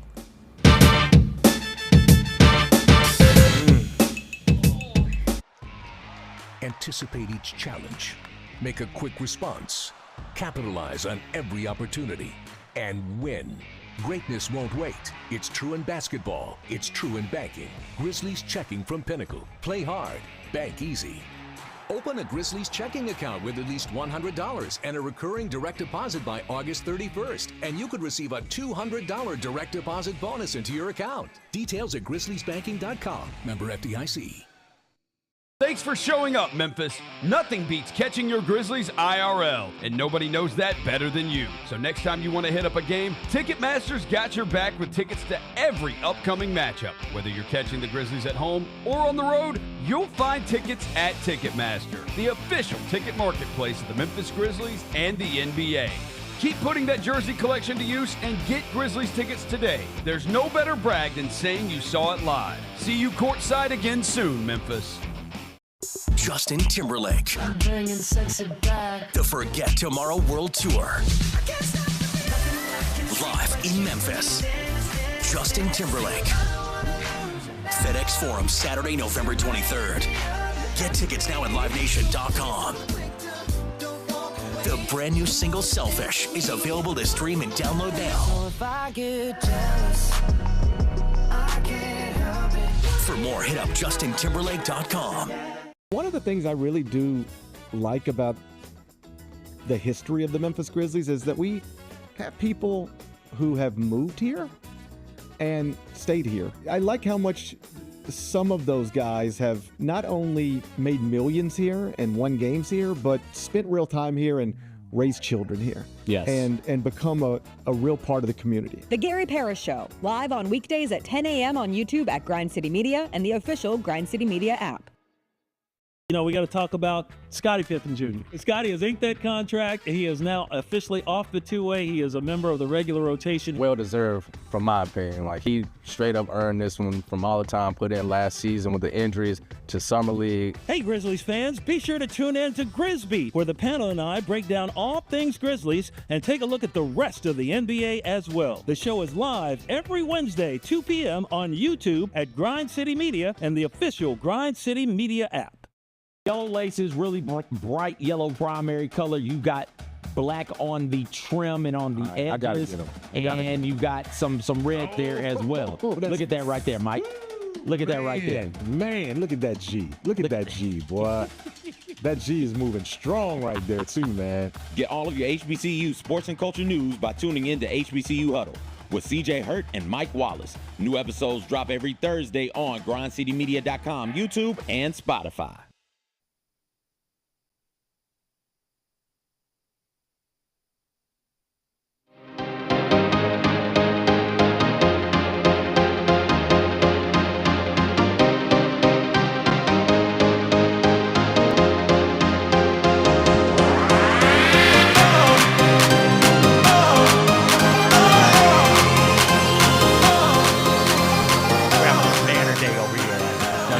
Anticipate each challenge. Make a quick response. Capitalize on every opportunity. And win. Greatness won't wait. It's true in basketball. It's true in banking. Grizzlies checking from Pinnacle. Play hard. Bank easy. Open a Grizzlies checking account with at least $100 and a recurring direct deposit by August 31st, and you could receive a $200 direct deposit bonus into your account. Details at grizzliesbanking.com. Member FDIC. Thanks for showing up, Memphis. Nothing beats catching your Grizzlies IRL, and nobody knows that better than you. So next time you want to hit up a game, Ticketmaster's got your back with tickets to every upcoming matchup. Whether you're catching the Grizzlies at home or on the road, you'll find tickets at Ticketmaster, the official ticket marketplace of the Memphis Grizzlies and the NBA. Keep putting that jersey collection to use and get Grizzlies tickets today. There's no better brag than saying you saw it live. See you courtside again soon, Memphis. Justin Timberlake. I'm bringing sexy back. The Forget Tomorrow World Tour. Live in Memphis. Justin Timberlake. FedEx Forum, Saturday, November 23rd. Get tickets now at livenation.com. The brand new single Selfish is available to stream and download now. So if I get jealous, I can't help it. For more, hit up justintimberlake.com. One of the things I really do like about the history of the Memphis Grizzlies is that we have people who have moved here and stayed here. I like how much some of those guys have not only made millions here and won games here, but spent real time here and raised children here. Yes. And become a real part of the community. The Gary Parrish Show, live on weekdays at 10 a.m. on YouTube at Grind City Media and the official Grind City Media app. You know, we got to talk about Scottie Pippen Jr. Scottie has inked that contract, and he is now officially off the two-way. He is a member of the regular rotation. Well deserved, from my opinion. Like, he straight up earned this one from all the time put in last season with the injuries to Summer League. Hey, Grizzlies fans, be sure to tune in to Grizz-Beat, where the panel and I break down all things Grizzlies and take a look at the rest of the NBA as well. The show is live every Wednesday, 2 p.m. on YouTube at Grind City Media and the official Grind City Media app. Yellow laces, really bright yellow primary color. You got black on the trim and on the edges. I gotta get 'em. And you got some red there as well. Look at that right there, Mike. Look at that right there. Man, look at that G. Look at that G, boy. That G is moving strong right there, too, man. Get all of your HBCU sports and culture news by tuning in to HBCU Huddle with CJ Hurt and Mike Wallace. New episodes drop every Thursday on grindcitymedia.com, YouTube, and Spotify.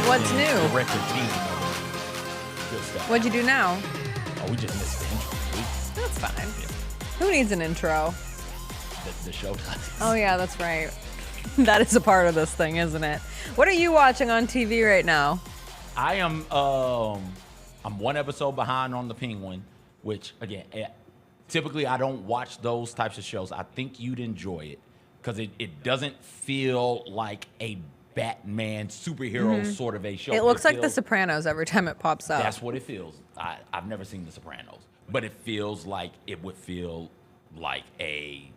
What's new? Record team. Good stuff. What'd you do now? Oh, we just missed the intro. That's fine. Who needs an intro? The show does. Oh, yeah, that's right. That is a part of this thing, isn't it? What are you watching on TV right now? I am I'm one episode behind on The Penguin, which, again, typically I don't watch those types of shows. I think you'd enjoy it because it doesn't feel like a Batman superhero sort of a show. It looks like The Sopranos every time it pops up. That's what it feels. I've never seen The Sopranos, but it feels like it would feel like a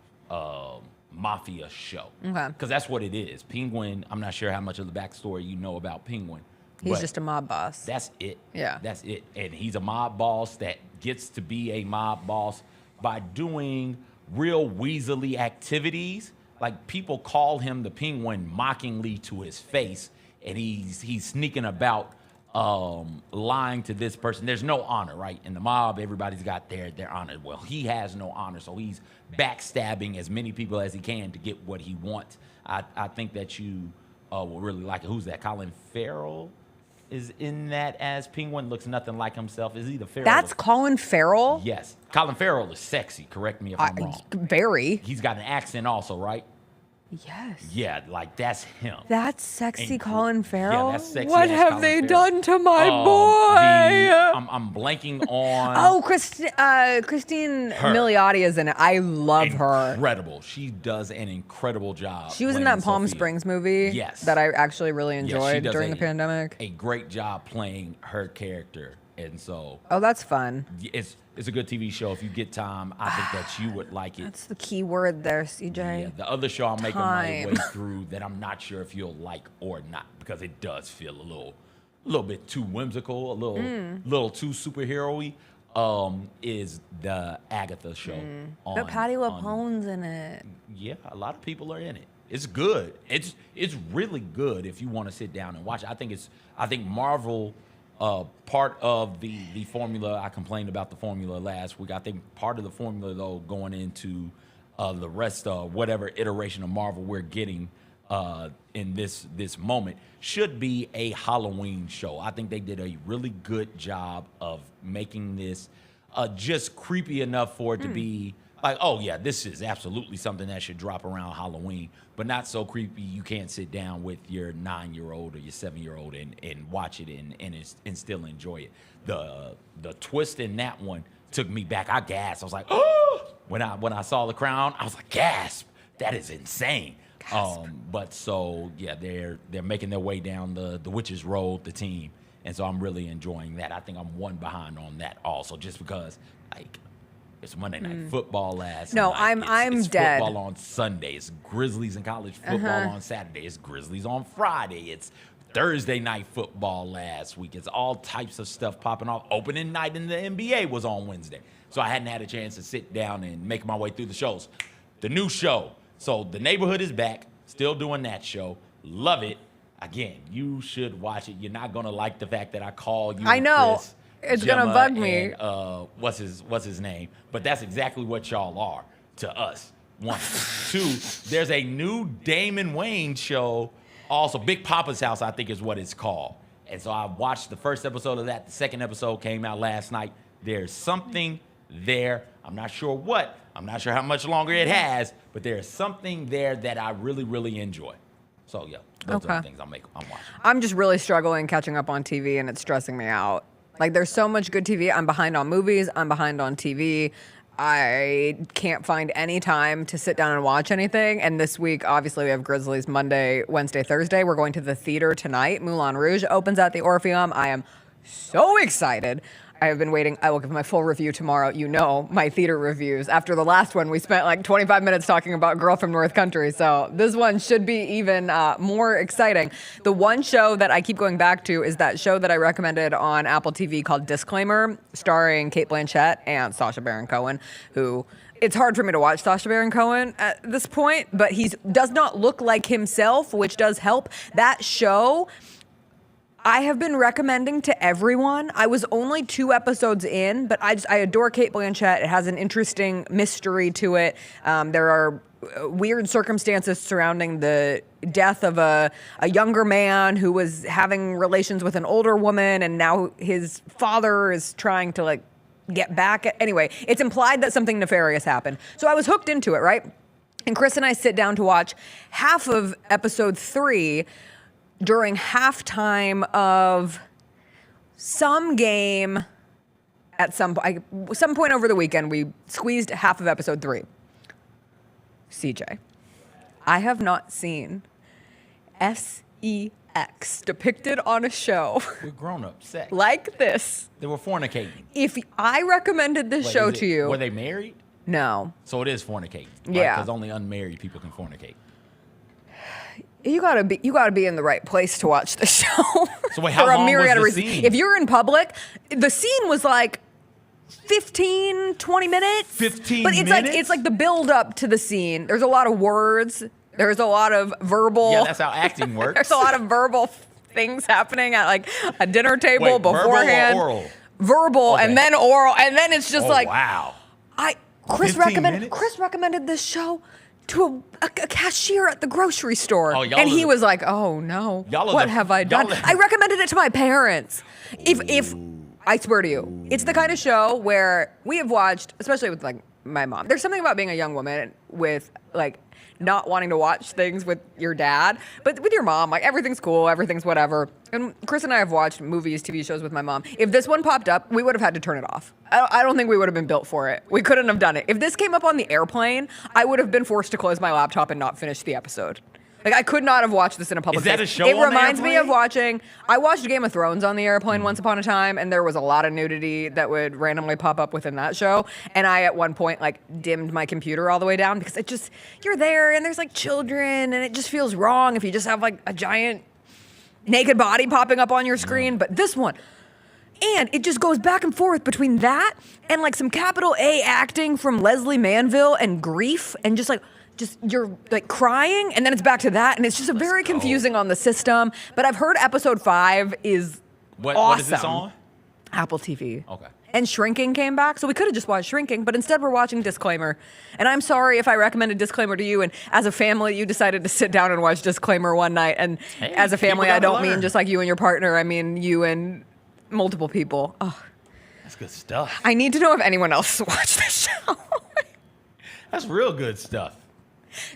mafia show. Okay. Because that's what it is. Penguin, I'm not sure how much of the backstory you know about Penguin. He's just a mob boss. That's it. Yeah. That's it. And he's a mob boss that gets to be a mob boss by doing real weaselly activities. Like, people call him the Penguin mockingly to his face, and he's sneaking about lying to this person. There's no honor, right? In the mob, everybody's got their honor. Well, he has no honor, so he's backstabbing as many people as he can to get what he wants. I think that you will really like it. Who's that? Colin Farrell is in that as Penguin. Looks nothing like himself. Is he the Farrell? That's Colin Farrell? Yes. Colin Farrell is sexy. Correct me if I'm wrong. Very. He's got an accent also, right? Yes. Yeah, like that's him. That's sexy Colin Farrell? Yeah, that's sexy. What have Colin they Farrell. done to my boy? I'm blanking on. Oh, Christine Milioti is in it. I love her. Incredible. She does an incredible job. She was in playing that Palm Sophia. Springs movie. Yes. That I actually really Yeah, she enjoyed does during the pandemic. A great job playing her character, and so Oh, that's fun. it's a good TV show. If you get time, I think that you would like it. That's the key word there, CJ. Yeah, the other show I'm making my Time. way through that I'm not sure if you'll like or not, because it does feel a little little bit too whimsical, a little too superhero-y, is the Agatha show. But Patty LaPone's in it. Yeah, a lot of people are in it. It's good. It's really good if you want to sit down and watch it. I think Marvel, part of the formula. I complained about the formula last week. I think part of the formula, though, going into the rest of whatever iteration of Marvel we're getting in this moment, should be a Halloween show. I think they did a really good job of making this just creepy enough for it to be like, oh yeah, this is absolutely something that should drop around Halloween, but not so creepy you can't sit down with your 9-year-old or your 7-year-old and watch it and still enjoy it. The twist in that one took me back. I gasped. I was like, oh! When I saw The Crown, I was like, gasp! That is insane. But so yeah, they're making their way down the Witches Road, the team, and so I'm really enjoying that. I think I'm one behind on that also, just because like it's Monday Night Football last No, night. I'm it's dead. Football on Sunday. It's Grizzlies and college football on Saturday. It's Grizzlies on Friday. It's Thursday Night Football last week. It's all types of stuff popping off. Opening night in the NBA was on Wednesday, so I hadn't had a chance to sit down and make my way through the shows. The new show. So The Neighborhood is back, still doing that show. Love it. Again, you should watch it. You're not gonna like the fact that I call you. I know. Chris, It's Gemma, gonna bug me. And, what's his name? But that's exactly what y'all are to us. One, two. There's a new Damon Wayans show. Also, Big Papa's House, I think is what it's called. And so I watched the first episode of that. The second episode came out last night. There's something there. I'm not sure what. I'm not sure how much longer it has, but there's something there that I really, really enjoy. So yeah, those are the things I'm watching. I'm just really struggling catching up on TV, and it's stressing me out. Like, there's so much good TV. I'm behind on movies. I'm behind on TV. I can't find any time to sit down and watch anything. And this week, obviously, we have Grizzlies Monday, Wednesday, Thursday. We're going to the theater tonight. Moulin Rouge opens at the Orpheum. I am so excited. I have been waiting. I will give my full review tomorrow. You know my theater reviews. After the last one, we spent like 25 minutes talking about Girl from North Country. So this one should be even more exciting. The one show that I keep going back to is that show that I recommended on Apple TV called Disclaimer, starring Cate Blanchett and Sacha Baron Cohen, who... It's hard for me to watch Sacha Baron Cohen at this point, but he does not look like himself, which does help. That show... I have been recommending to everyone. I was only 2 episodes in, but I adore Cate Blanchett. It has an interesting mystery to it. There are weird circumstances surrounding the death of a younger man who was having relations with an older woman, and now his father is trying to like get back at. Anyway, it's implied that something nefarious happened. So I was hooked into it, right? And Chris and I sit down to watch half of episode 3 during halftime of some game at some point over the weekend. We squeezed half of episode 3. CJ, I have not seen sex depicted on a show with grown-up sex like this. They were fornicating. If I recommended this show to you... Were they married? No. So it is fornicating. Right? Yeah. Because only unmarried people can fornicate. You gotta be in the right place to watch the show. So wait, how long was the scene? If you're in public, the scene was like 15, 20 minutes. 15 but minutes? It's like the build up to the scene. There's a lot of words. There's a lot of verbal. Yeah, that's how acting works. There's a lot of verbal things happening at like a dinner table Wait, beforehand. Verbal or oral? Verbal, Okay. and then oral, and then it's just like wow. Chris 15 minutes? recommended this show to a cashier at the grocery store. Oh, y'all and he are- was like, oh no, Y'all are what the- have I done? y'all are- I recommended it to my parents. If I swear to you, it's the kind of show where we have watched, especially with like my mom. There's something about being a young woman with like not wanting to watch things with your dad, but with your mom, like everything's cool, everything's whatever. And Chris and I have watched movies, TV shows with my mom. If this one popped up, we would have had to turn it off. I don't think we would have been built for it. We couldn't have done it. If this came up on the airplane, I would have been forced to close my laptop and not finish the episode. Like, I could not have watched this in a public Is that space. a show It on the reminds me of airplane? watching... I watched Game of Thrones on the airplane once upon a time, and there was a lot of nudity that would randomly pop up within that show. And I, at one point, like, dimmed my computer all the way down because it just... You're there, and there's, like, children, and it just feels wrong if you just have, like, a giant naked body popping up on your screen, but this one. And it just goes back and forth between that and like some capital A acting from Leslie Manville and grief and just you're like crying and then it's back to that and it's just very confusing on the system. But I've heard episode 5 is awesome. What is this on? Apple TV. Okay. And Shrinking came back, so we could have just watched Shrinking, but instead we're watching Disclaimer. And I'm sorry if I recommended Disclaimer to you, and as a family, you decided to sit down and watch Disclaimer one night. And as a family, I don't mean just like you and your partner. I mean you and multiple people. Oh, that's good stuff. I need to know if anyone else watched this show. That's real good stuff.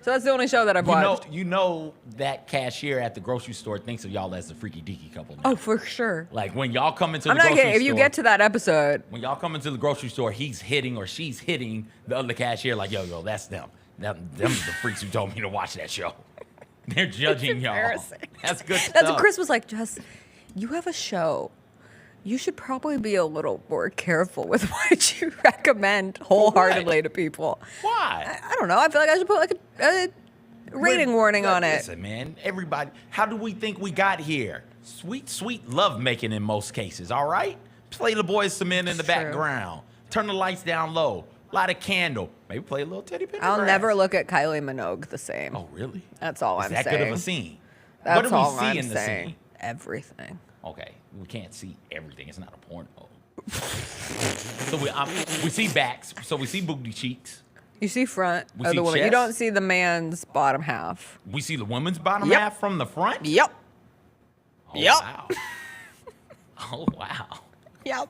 So that's the only show that I've watched. You know that cashier at the grocery store thinks of y'all as a freaky deaky couple now. Oh, for sure. Like when y'all come into the I'm not grocery kidding. If you store, get to that episode. when y'all come into the grocery store, he's hitting or she's hitting the other cashier like, yo, that's them. Them are the freaks who told me to watch that show. They're judging y'all. That's good stuff. That's what Chris was like, Jess, you have a show. You should probably be a little more careful with what you recommend wholeheartedly to people. Why? I don't know. I feel like I should put like a rating warning on it. Listen, man, everybody, how do we think we got here? Sweet, sweet love making in most cases, all right? Play the Boys Some Men in the background. Turn the lights down low. Light a candle. Maybe play a little Teddy Pendergrass. I'll never look at Kylie Minogue the same. Oh, really? That's all I'm saying. Is that good of a scene? That's what do we all see I'm in the saying. scene? Everything. Okay, we can't see everything. It's not a porno. So we see backs. So we see booty cheeks. You see front We of see the woman. You chest. don't see the man's bottom half. We see the woman's bottom Yep. half from the front. Yep. Oh, Yep. Wow. Oh wow. Yep.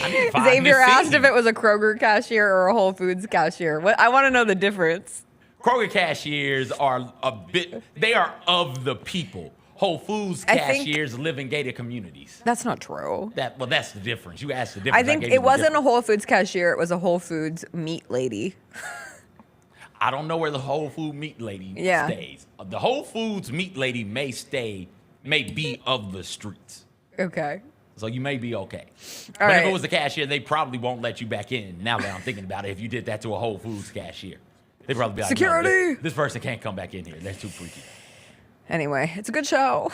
I need to find Xavier this asked scene. if it was a Kroger cashier or a Whole Foods cashier. I want to know the difference. Kroger cashiers are they are of the people. Whole Foods I think- cashiers live in gated communities. That's not true. That's the difference. You asked the difference. I think gave you it the wasn't difference. a Whole Foods cashier. It was a Whole Foods meat lady. I don't know where the Whole Food meat lady Yeah. stays. The Whole Foods meat lady may be of the streets. Okay. So you may be okay. All but if right. it was a cashier, they probably won't let you back in. Now that I'm thinking about it, if you did that to a Whole Foods cashier, they'd probably be like, Security! No, this person can't come back in here. That's too freaky. Anyway, it's a good show.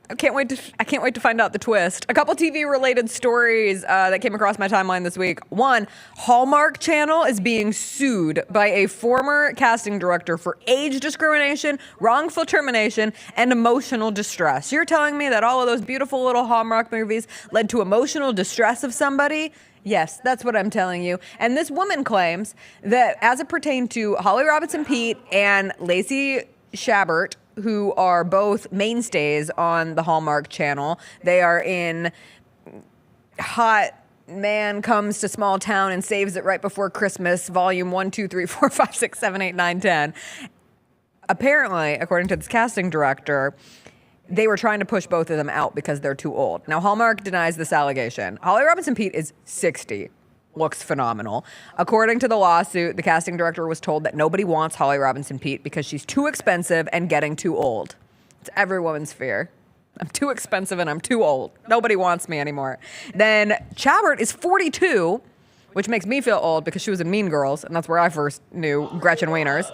I can't wait to find out the twist. A couple TV-related stories that came across my timeline this week. One, Hallmark Channel is being sued by a former casting director for age discrimination, wrongful termination, and emotional distress. You're telling me that all of those beautiful little Hallmark movies led to emotional distress of somebody? Yes, that's what I'm telling you. And this woman claims that as it pertained to Holly Robinson Peete and Lacey Chabert, who are both mainstays on the Hallmark Channel. They are in Hot Man Comes to Small Town and Saves It Right Before Christmas, volume 1, 2, 3, 4, 5, 6, 7, 8, 9, 10. Apparently, according to this casting director, they were trying to push both of them out because they're too old. Now, Hallmark denies this allegation. Holly Robinson Peete is 60. Looks phenomenal. According to the lawsuit, the casting director was told that nobody wants Holly Robinson Peete because she's too expensive and getting too old. It's every woman's fear. I'm too expensive and I'm too old. Nobody wants me anymore. Then Chabert is 42, which makes me feel old because she was in Mean Girls, and that's where I first knew Gretchen Wieners.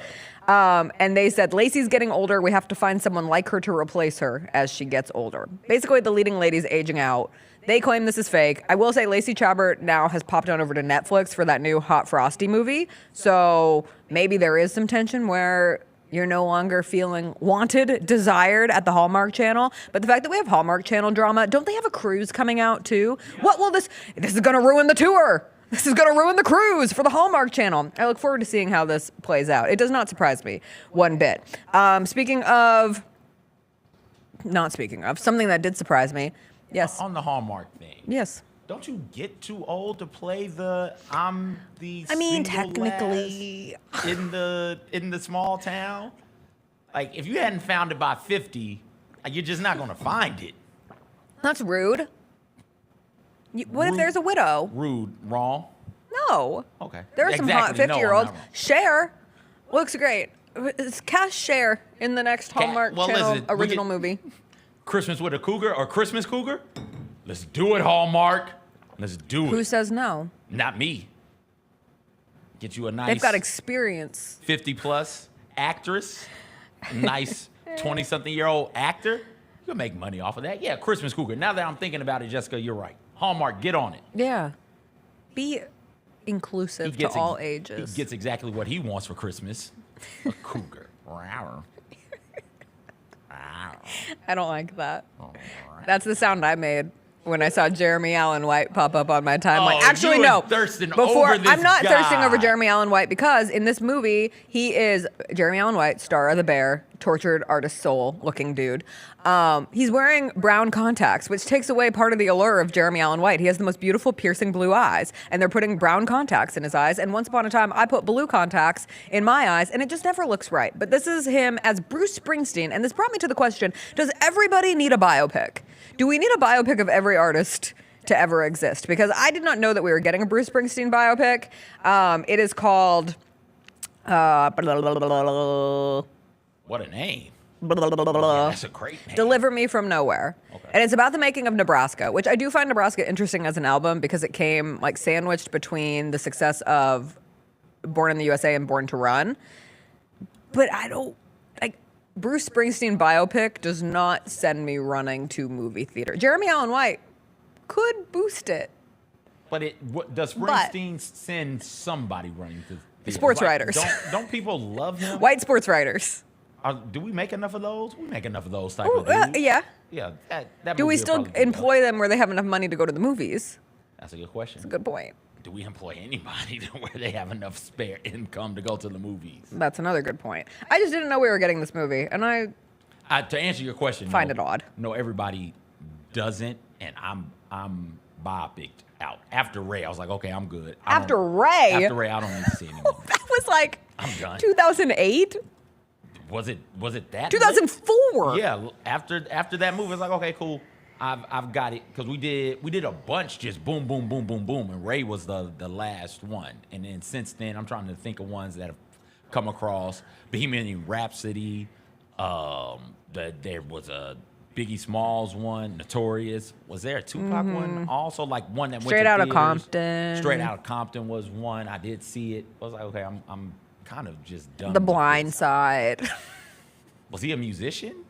And they said, Lacey's getting older. We have to find someone like her to replace her as she gets older. Basically, the leading lady's aging out. They claim this is fake. I will say Lacey Chabert now has popped on over to Netflix for that new Hot Frosty movie. So maybe there is some tension where you're no longer feeling wanted, desired at the Hallmark Channel. But the fact that we have Hallmark Channel drama, don't they have a cruise coming out too? What will this is going to ruin the tour. This is going to ruin the cruise for the Hallmark Channel. I look forward to seeing how this plays out. It does not surprise me one bit. Speaking of, something that did surprise me. Yes. On the Hallmark thing. Yes. Don't you get too old to play the I'm the I mean, single technically. last in the small town? Like, if you hadn't found it by 50, you're just not going to find it. That's rude. What if there's a widow? Rude. Wrong. No. Okay. There are some hot Exactly. No, I'm 50-year-olds. not wrong. Cher looks great. Cast Cher in the next Hallmark Channel listen, original movie. Christmas with a Cougar or Christmas Cougar? Let's do it, Hallmark. Let's do it. Who says no? Not me. Get you a nice They've got experience. 50-plus actress, a nice 20-something-year-old actor. You can make money off of that. Yeah, Christmas cougar. Now that I'm thinking about it, Jessica, you're right. Hallmark, get on it. Yeah. Be inclusive to all ages. He gets exactly what he wants for Christmas. A cougar. I don't like that. That's the sound I made when I saw Jeremy Allen White pop up on my timeline. Actually, you no. were thirsting Before over this I'm not guy. thirsting over Jeremy Allen White because in this movie he is Jeremy Allen White, star of The Bear, tortured artist soul looking dude. He's wearing brown contacts, which takes away part of the allure of Jeremy Allen White. He has the most beautiful piercing blue eyes, and they're putting brown contacts in his eyes. And once upon a time, I put blue contacts in my eyes, and it just never looks right. But this is him as Bruce Springsteen, and this brought me to the question: does everybody need a biopic? Do we need a biopic of every artist to ever exist? Because I did not know that we were getting a Bruce Springsteen biopic. It is called. What a name. Yeah, that's a great name. Deliver Me From Nowhere. Okay. And it's about the making of Nebraska, which I do find Nebraska interesting as an album because it came like sandwiched between the success of Born in the USA and Born to Run. But I don't, like, Bruce Springsteen biopic does not send me running to movie theater. Jeremy Allen White could boost it. But does Springsteen send somebody running to theater? Sports writers. Don't people love him? White sports writers. Do we make enough of those? We make enough of those type of dudes. Yeah. Yeah. That Do we movie will still probably be employ them where they have enough money to go to the movies? That's a good question. That's a good point. Do we employ anybody to where they have enough spare income to go to the movies? That's another good point. I just didn't know we were getting this movie, and to answer your question, find it odd. No, everybody doesn't, and I'm biopicked out. After Ray, I was like, okay, I'm good. After Ray, I don't need to see anymore. That was like I'm done. 2008. Was it that? 2004. Late? Yeah. After that movie, it's like, okay, cool. I've got it, because we did a bunch, just boom, boom, boom, boom, boom, and Ray was the last one. And then since then, I'm trying to think of ones that have come across. Bohemian Rhapsody. There was a Biggie Smalls one. Notorious. Was there a Tupac one? Also, like one that Straight went to Outta theaters. Compton. Straight Outta Compton was one. I did see it. I was like, okay, I'm kind of just done. The with Blind this. Side. Was he a musician?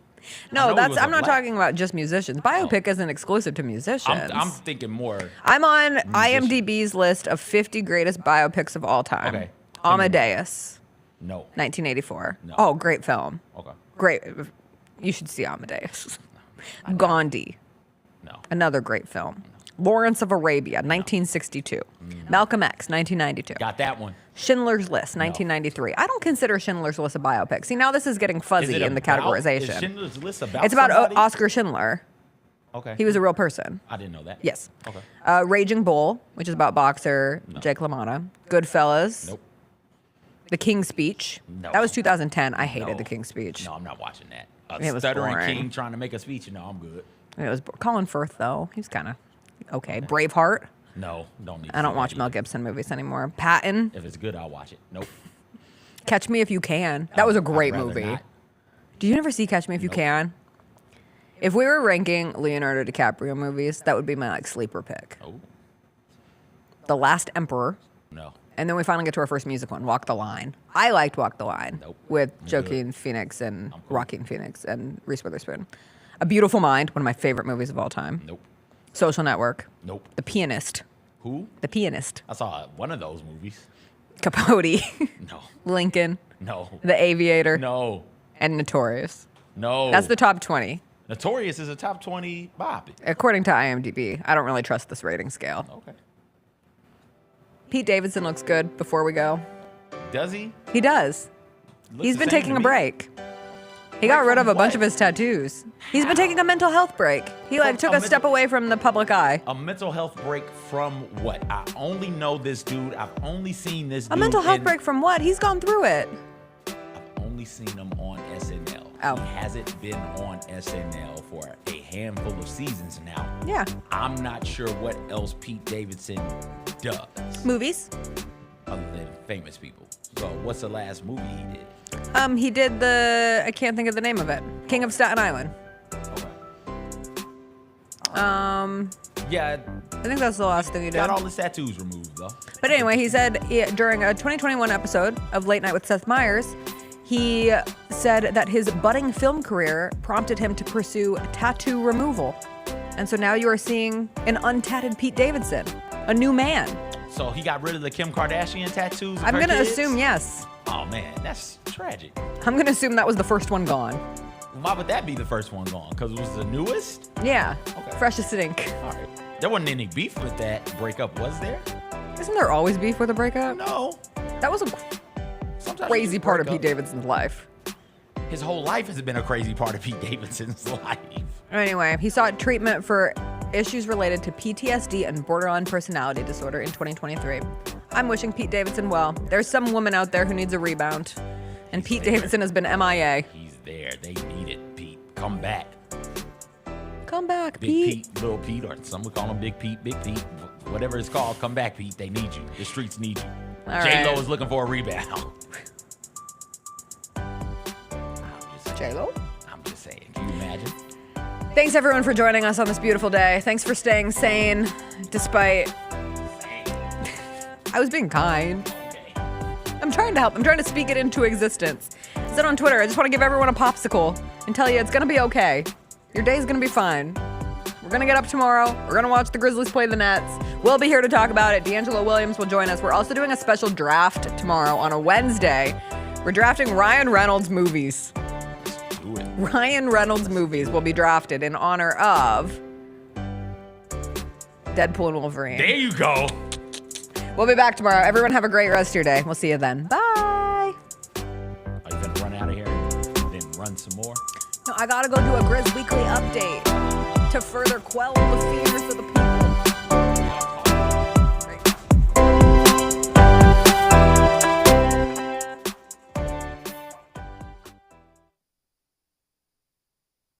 No, I'm not black. talking about just musicians. Biopic isn't exclusive to musicians. I'm thinking more. I'm on IMDb's list of 50 greatest biopics of all time. Okay. Amadeus. No. 1984. No. Oh, great film. Okay. Great. You should see Amadeus. Gandhi. No. Another great film. Lawrence of Arabia, 1962. Malcolm X, 1992. Got that one. Schindler's List, 1993. I don't consider Schindler's List a biopic. See, now this is getting fuzzy in the categorization. Is Schindler's List about It's about somebody? Oscar Schindler. Okay. He was a real person. I didn't know that. Yes. Okay. Raging Bull, which is about boxer Jake LaMotta. Goodfellas. Nope. The King's Speech. No. That was 2010. I hated No. The King's Speech. No, I'm not watching that. It was Stuttering boring. King trying to make a speech. No, I'm good. It was Colin Firth, though. He's kind of okay. Braveheart. No, don't need. I don't watch Mel Gibson movies anymore. Patton. If it's good, I'll watch it. Nope. Catch Me If You Can. That was a great I'd rather movie. not. Did you never see Catch Me If You Can? If we were ranking Leonardo DiCaprio movies, that would be my sleeper pick. Oh. The Last Emperor. No. And then we finally get to our first music one, Walk the Line. I liked Walk the Line with good. Joaquin Phoenix and Joaquin Phoenix and Reese Witherspoon. A Beautiful Mind, one of my favorite movies of all time. Nope. Social Network. Nope. The Pianist. Who? The Pianist. I saw one of those movies. Capote. No. Lincoln. No. The Aviator. No. And Notorious. No. That's the top 20. Notorious is a top 20 biopic. According to IMDb. I don't really trust this rating scale. Okay. Pete Davidson looks good before we go. Does he? He does. Looks He's the been same taking to a me. break. He got rid of a bunch of his tattoos. He's been taking a mental health break. He took a step away from the public eye. A mental health break from what? I only know this dude. I've only seen this dude. A mental health in- break from what? He's gone through it. I've only seen him on SNL. Oh. He hasn't been on SNL for a handful of seasons now. Yeah. I'm not sure what else Pete Davidson does. Movies. Other than famous people. So what's the last movie he did? He did I can't think of the name of it. King of Staten Island. Yeah. I think that's the last thing he did. Got all his tattoos removed though. But anyway, he said during a 2021 episode of Late Night with Seth Meyers, he said that his budding film career prompted him to pursue tattoo removal. And so now you are seeing an untatted Pete Davidson, a new man. So he got rid of the Kim Kardashian tattoos? I'm going to assume yes. Oh, man, that's tragic. I'm going to assume that was the first one gone. Why would that be the first one gone? Because it was the newest? Yeah, freshest ink. All right. There wasn't any beef with that breakup, was there? Isn't there always beef with a breakup? No. That was a crazy part of Pete Davidson's life. His whole life has been a crazy part of Pete Davidson's life. Anyway, he sought treatment for issues related to PTSD and borderline personality disorder in 2023. I'm wishing Pete Davidson well. There's some woman out there who needs a rebound, and Pete Davidson has been MIA. He's there. They need it, Pete. Come back. Come back, Big Pete. Little Pete, or some would call him Big Pete, whatever it's called. Come back, Pete. They need you. The streets need you. All J-Lo right. is looking for a rebound. J-Lo? I'm just saying. Can you imagine? Thanks, everyone, for joining us on this beautiful day. Thanks for staying sane, despite... I was being kind. I'm trying to help. I'm trying to speak it into existence. I said on Twitter, I just want to give everyone a popsicle and tell you it's going to be okay. Your day's going to be fine. We're going to get up tomorrow. We're going to watch the Grizzlies play the Nets. We'll be here to talk about it. D'Angelo Williams will join us. We're also doing a special draft tomorrow on a Wednesday. We're drafting Ryan Reynolds movies. Ryan Reynolds movies will be drafted in honor of Deadpool and Wolverine. There you go. We'll be back tomorrow. Everyone have a great rest of your day. We'll see you then. Bye. Are you going to run out of here and then run some more? No, I got to go do a Grizz Weekly update to further quell the fears of the people.